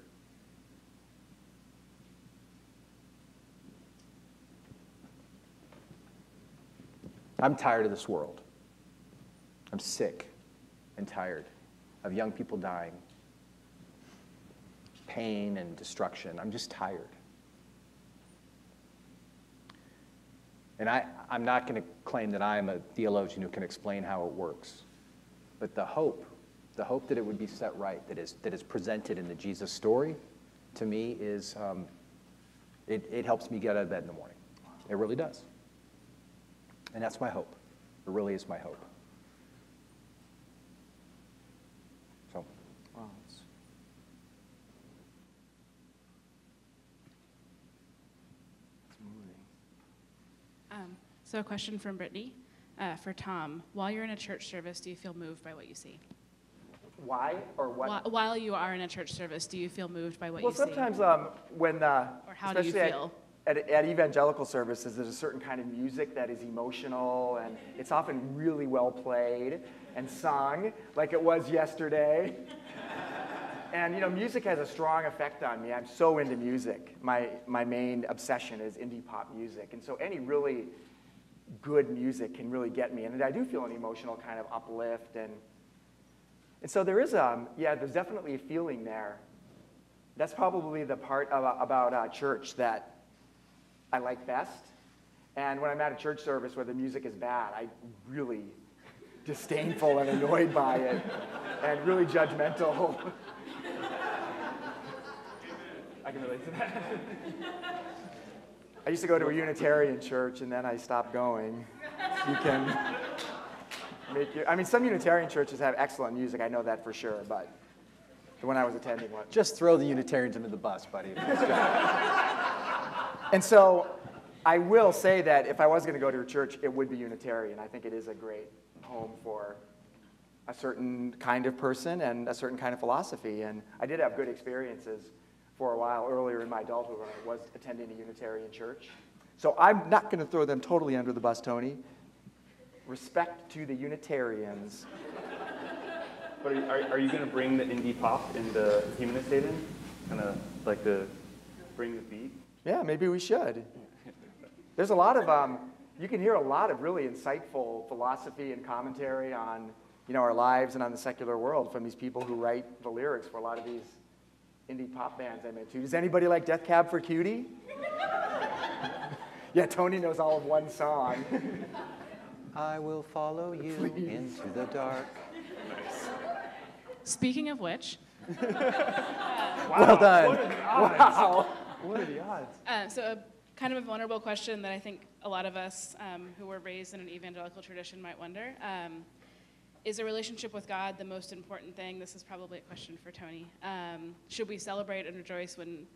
I'm tired of this world. I'm sick and tired of young people dying, pain and destruction. I'm just tired. And I'm not going to claim that I am a theologian who can explain how it works. But the hope that it would be set right, that is presented in the Jesus story, to me is, it helps me get out of bed in the morning. It really does. And that's my hope. It really is my hope. So, Wow. It's moving. So a question from Brittany for Tom. While you're in a church service, do you feel moved by what you see? Why or what? While you are in a church service, do you feel moved by what Well, you see? sometimes when, Or how do you especially feel? at evangelical services, there's a certain kind of music that is emotional, and it's often really well played and sung, like it was yesterday. And music has a strong effect on me. I'm so into music. My main obsession is indie pop music, and so any really good music can really get me. And I do feel an emotional kind of uplift, and so there is there's definitely a feeling there. That's probably the part about church that I like best. And when I'm at a church service where the music is bad, I'm really disdainful and annoyed by it, and really judgmental. I can relate to that. I used to go to a Unitarian church, and then I stopped going. You can make your... I mean, some Unitarian churches have excellent music. I know that for sure, but the one I was attending was... just throw the Unitarians under the bus, buddy. And so I will say that if I was going to go to a church, it would be Unitarian. I think it is a great home for a certain kind of person and a certain kind of philosophy. And I did have good experiences for a while earlier in my adulthood when I was attending a Unitarian church. So I'm not going to throw them totally under the bus, Tony. Respect to the Unitarians. But are you going to bring the indie pop into Humanist Haven? Kind of like to bring the beat? Yeah, maybe we should. There's a lot of, you can hear a lot of really insightful philosophy and commentary on, our lives and on the secular world from these people who write the lyrics for a lot of these indie pop bands I'm into. Does anybody like Death Cab for Cutie? Yeah, Tony knows all of one song. I will follow you into the dark. Speaking of which, Well done. Wow. What are the odds? so kind of a vulnerable question that I think a lot of us who were raised in an evangelical tradition might wonder. Is a relationship with God the most important thing? This is probably a question for Tony. Should we celebrate and rejoice when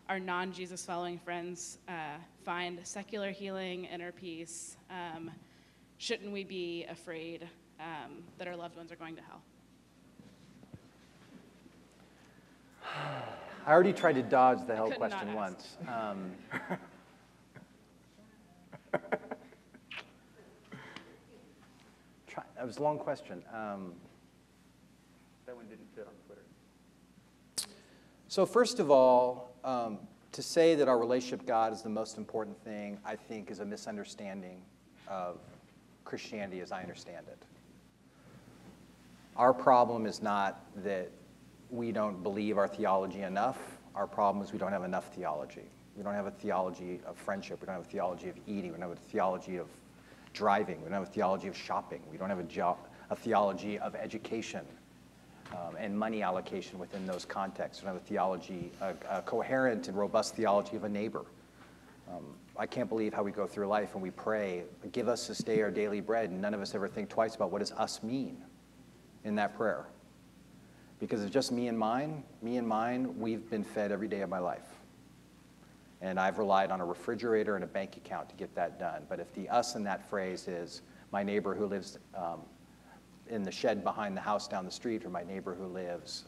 our non-Jesus following friends find secular healing, inner peace? Shouldn't we be afraid that our loved ones are going to hell? I already tried to dodge the hell Could not question ask. once. That was a long question. That one didn't fit on Twitter. So first of all, to say that our relationship with God is the most important thing, I think, is a misunderstanding of Christianity as I understand it. Our problem is not that we don't believe our theology enough. Our problem is we don't have enough theology. We don't have a theology of friendship. We don't have a theology of eating. We don't have a theology of driving. We don't have a theology of shopping. We don't have a theology of education and money allocation within those contexts. We don't have a theology, a coherent and robust theology of a neighbor. I can't believe how we go through life and we pray, give us this day our daily bread, and none of us ever think twice about what does us mean in that prayer. Because it's just me and mine, we've been fed every day of my life. And I've relied on a refrigerator and a bank account to get that done. But if the us in that phrase is my neighbor who lives in the shed behind the house down the street, or my neighbor who lives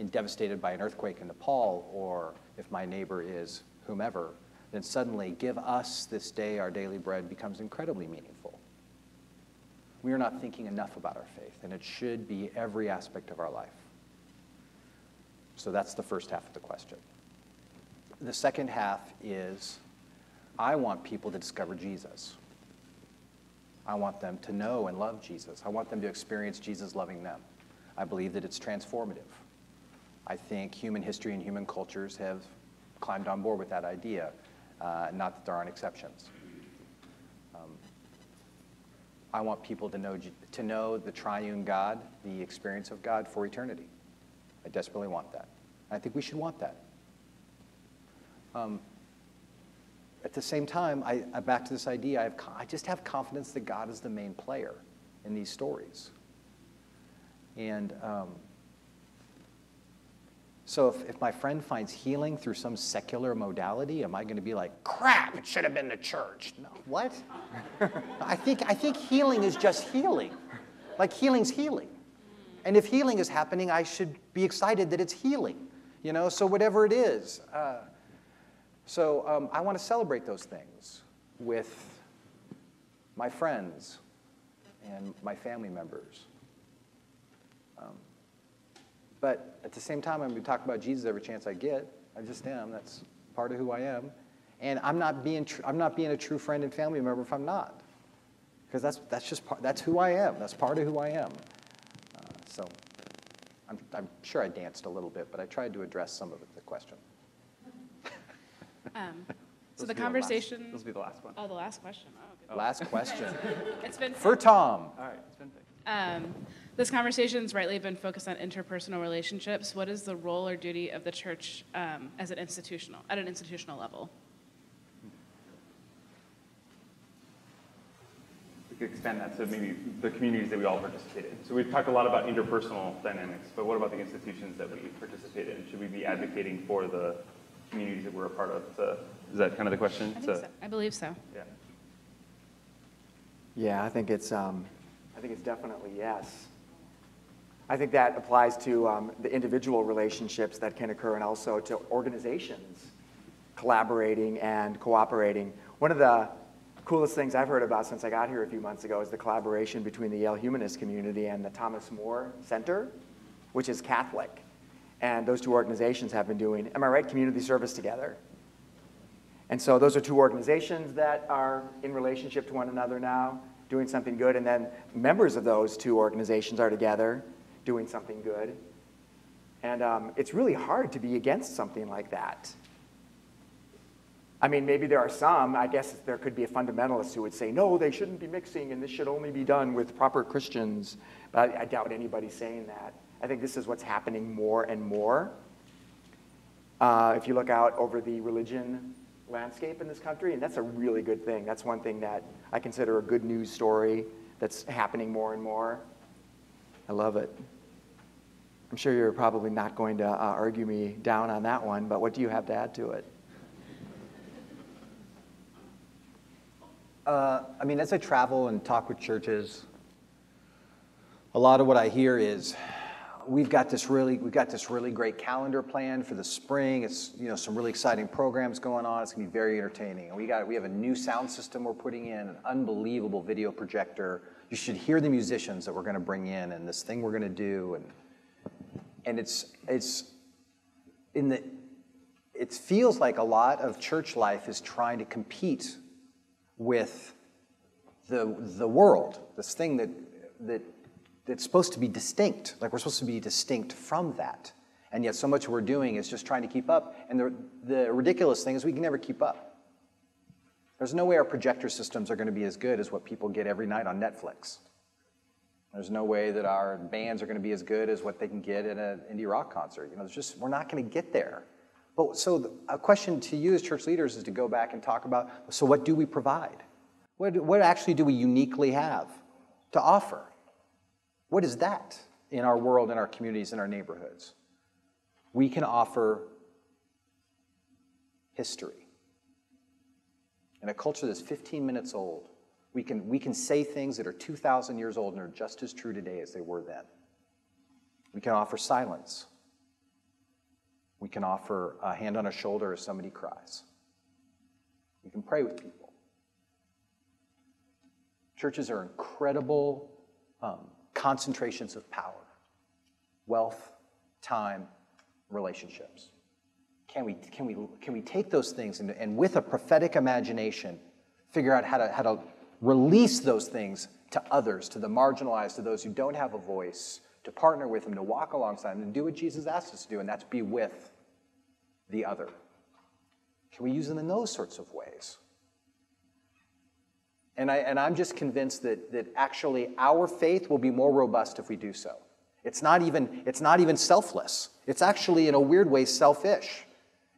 devastated by an earthquake in Nepal, or if my neighbor is whomever, then suddenly give us this day our daily bread becomes incredibly meaningful. We are not thinking enough about our faith, and it should be every aspect of our life. So that's the first half of the question. The second half is, I want people to discover Jesus. I want them to know and love Jesus. I want them to experience Jesus loving them. I believe that it's transformative. I think human history and human cultures have climbed on board with that idea, not that there aren't exceptions. I want people to know the triune God, the experience of God for eternity. I desperately want that. I think we should want that. At the same time, back to this idea, I just have confidence that God is the main player in these stories. And so if my friend finds healing through some secular modality, am I going to be like, crap, it should have been the church? No, what? I think healing is just healing. Like healing's healing. And if healing is happening, I should be excited that it's healing. So whatever it is. I want to celebrate those things with my friends and my family members. But at the same time, I'm going to talk about Jesus every chance I get. I just am. That's part of who I am. And I'm not being a true friend and family member if I'm not, because that's who I am. That's part of who I am. So I'm sure I danced a little bit, but I tried to address some of the question. So the conversation. This will be the last one. Oh, the last question. Oh, good. Last question. It's been For Tom. All right, it's been picked. This conversation's rightly been focused on interpersonal relationships. What is the role or duty of the church at an institutional level? We could expand that to maybe the communities that we all participate in. So we've talked a lot about interpersonal dynamics, but what about the institutions that we participate in? Should we be advocating for the communities that we're a part of? Is that kind of the question? I think so. I believe so. Yeah. Yeah, I think it's definitely yes. I think that applies to the individual relationships that can occur, and also to organizations collaborating and cooperating. One of the coolest things I've heard about since I got here a few months ago is the collaboration between the Yale humanist community and the Thomas More Center, which is Catholic. And those two organizations have been doing, am I right, community service together. And so those are two organizations that are in relationship to one another now, doing something good. And then members of those two organizations are together doing something good. And it's really hard to be against something like that. I mean, maybe there are some, I guess there could be a fundamentalist who would say, no, they shouldn't be mixing, and this should only be done with proper Christians. But I doubt anybody's saying that. I think this is what's happening more and more. If you look out over the religion landscape in this country, and that's a really good thing. That's one thing that I consider a good news story that's happening more and more. I love it. I'm sure you're probably not going to argue me down on that one, but what do you have to add to it? I mean, as I travel and talk with churches, a lot of what I hear is, we've got this really great calendar planned for the spring. It's some really exciting programs going on. It's gonna be very entertaining. And we have a new sound system we're putting in, an unbelievable video projector. You should hear the musicians that we're gonna bring in, and this thing we're gonna do, and it feels like a lot of church life is trying to compete with the world, this thing that's supposed to be distinct. Like, we're supposed to be distinct from that. And yet so much we're doing is just trying to keep up. And the ridiculous thing is we can never keep up. There's no way our projector systems are going to be as good as what people get every night on Netflix. There's no way that our bands are going to be as good as what they can get at an indie rock concert. We're not going to get there. But so a question to you as church leaders is to go back and talk about, so what do we provide? What actually do we uniquely have to offer? What is that in our world, in our communities, in our neighborhoods? We can offer history. In a culture that's 15 minutes old, We can say things that are 2,000 years old and are just as true today as they were then. We can offer silence. We can offer a hand on a shoulder as somebody cries. We can pray with people. Churches are incredible concentrations of power, wealth, time, relationships. Can we take those things and with a prophetic imagination, figure out how to release those things to others, to the marginalized, to those who don't have a voice, to partner with them, to walk alongside them, and do what Jesus asked us to do, and that's be with the other. Can we use them in those sorts of ways? And I'm just convinced that actually our faith will be more robust if we do so. It's not even selfless. It's actually, in a weird way, selfish.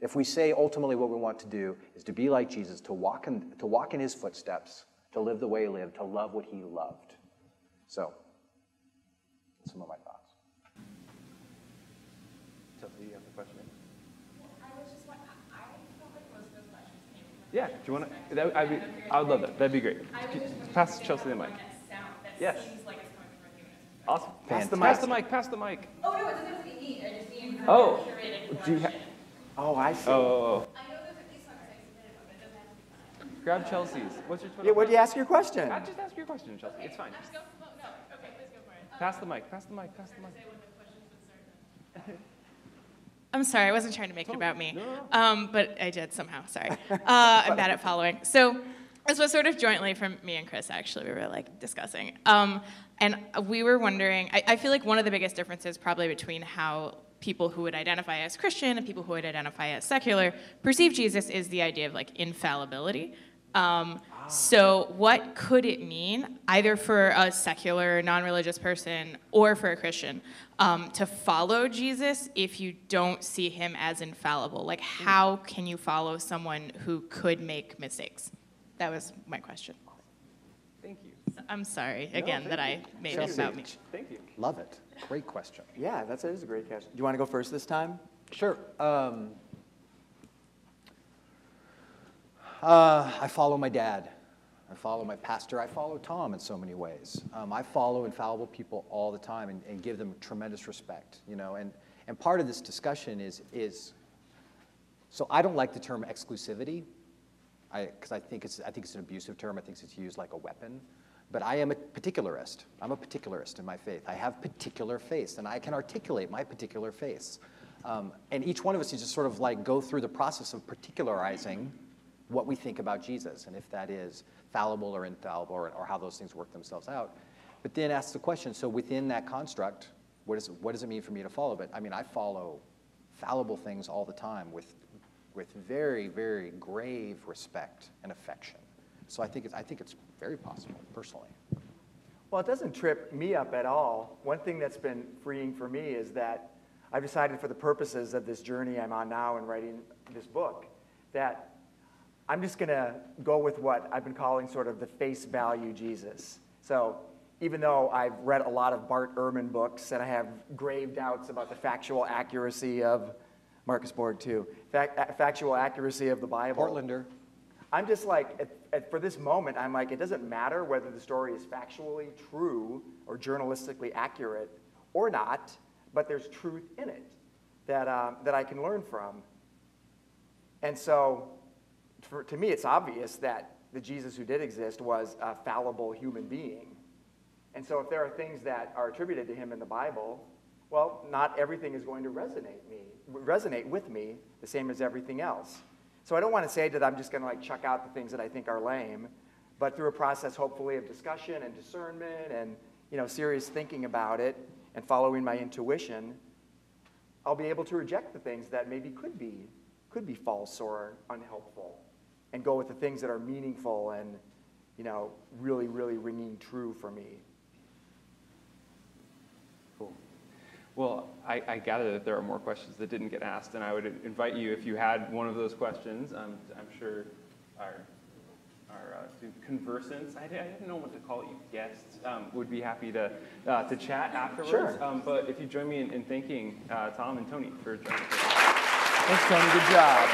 If we say ultimately what we want to do is to be like Jesus, to walk in his footsteps, to live the way he lived, to love what he loved. So, some of my thoughts. Chelsea, you have a question? I was just wondering, I felt like most of those questions came from Yeah, do you want to? I would love that. That'd be great. Pass Chelsea the mic. that Yes. seems like it's coming from a humanist perspective. Awesome. Pass the mic. Pass the mic. Oh, no, it doesn't have to be me. I just mean Oh, curated do you collection. Oh, I see. Oh. I know there's a piece on it I submitted, but it doesn't have to be mine. Grab Chelsea's. What's your Twitter? Yeah, what do you ask your question? Just ask your question, Chelsea. It's fine. Just go, no, okay, please go for it. Pass the mic. Pass the mic. Pass the mic. I'm sorry, I wasn't trying to make it about me, but I did somehow, sorry. I'm bad at following. So this was sort of jointly from me and Chris, actually, we were like discussing. And we were wondering, I feel like one of the biggest differences probably between how people who would identify as Christian and people who would identify as secular perceive Jesus is the idea of like infallibility. So what could it mean, either for a secular, non-religious person or for a Christian, to follow Jesus if you don't see him as infallible? Like, how can you follow someone who could make mistakes? That was my question. Thank you. I'm sorry, again, that I made it about me. Thank you. Love it. Great question. Yeah, that is a great question. Do you want to go first this time? Sure. I follow my dad. I follow my pastor. I follow Tom in so many ways. I follow infallible people all the time and give them tremendous respect. You know, and part of this discussion is so I don't like the term exclusivity, because I think it's an abusive term. I think it's used like a weapon. But I am a particularist. I'm a particularist in my faith. I have particular faiths, and I can articulate my particular faiths. And each one of us needs to sort of like go through the process of particularizing what we think about Jesus, and if that is fallible or infallible, or how those things work themselves out. But then ask the question, so within that construct, what does it mean for me to follow? But I mean, I follow fallible things all the time with very, very grave respect and affection. So I think it's very possible, personally. Well, it doesn't trip me up at all. One thing that's been freeing for me is that I've decided for the purposes of this journey I'm on now in writing this book, that I'm just going to go with what I've been calling sort of the face value Jesus. So even though I've read a lot of Bart Ehrman books and I have grave doubts about the factual accuracy of, Marcus Borg too, factual accuracy of the Bible. Portlander. I'm just like, for this moment, I'm like, it doesn't matter whether the story is factually true or journalistically accurate or not, but there's truth in it that I can learn from. And so, to me, it's obvious that the Jesus who did exist was a fallible human being. And so if there are things that are attributed to him in the Bible, well, not everything is going to resonate with me the same as everything else. So I don't want to say that I'm just going to like chuck out the things that I think are lame, but through a process, hopefully, of discussion and discernment and serious thinking about it and following my intuition, I'll be able to reject the things that maybe could be false or unhelpful, and go with the things that are meaningful and really, really ringing true for me. Cool. Well, I gather that there are more questions that didn't get asked, and I would invite you, if you had one of those questions, I'm sure our conversants, I didn't know what to call you, guests, would be happy to chat afterwards. Sure. But if you join me in thanking Tom and Tony for joining us. Thanks, Tony. Good job.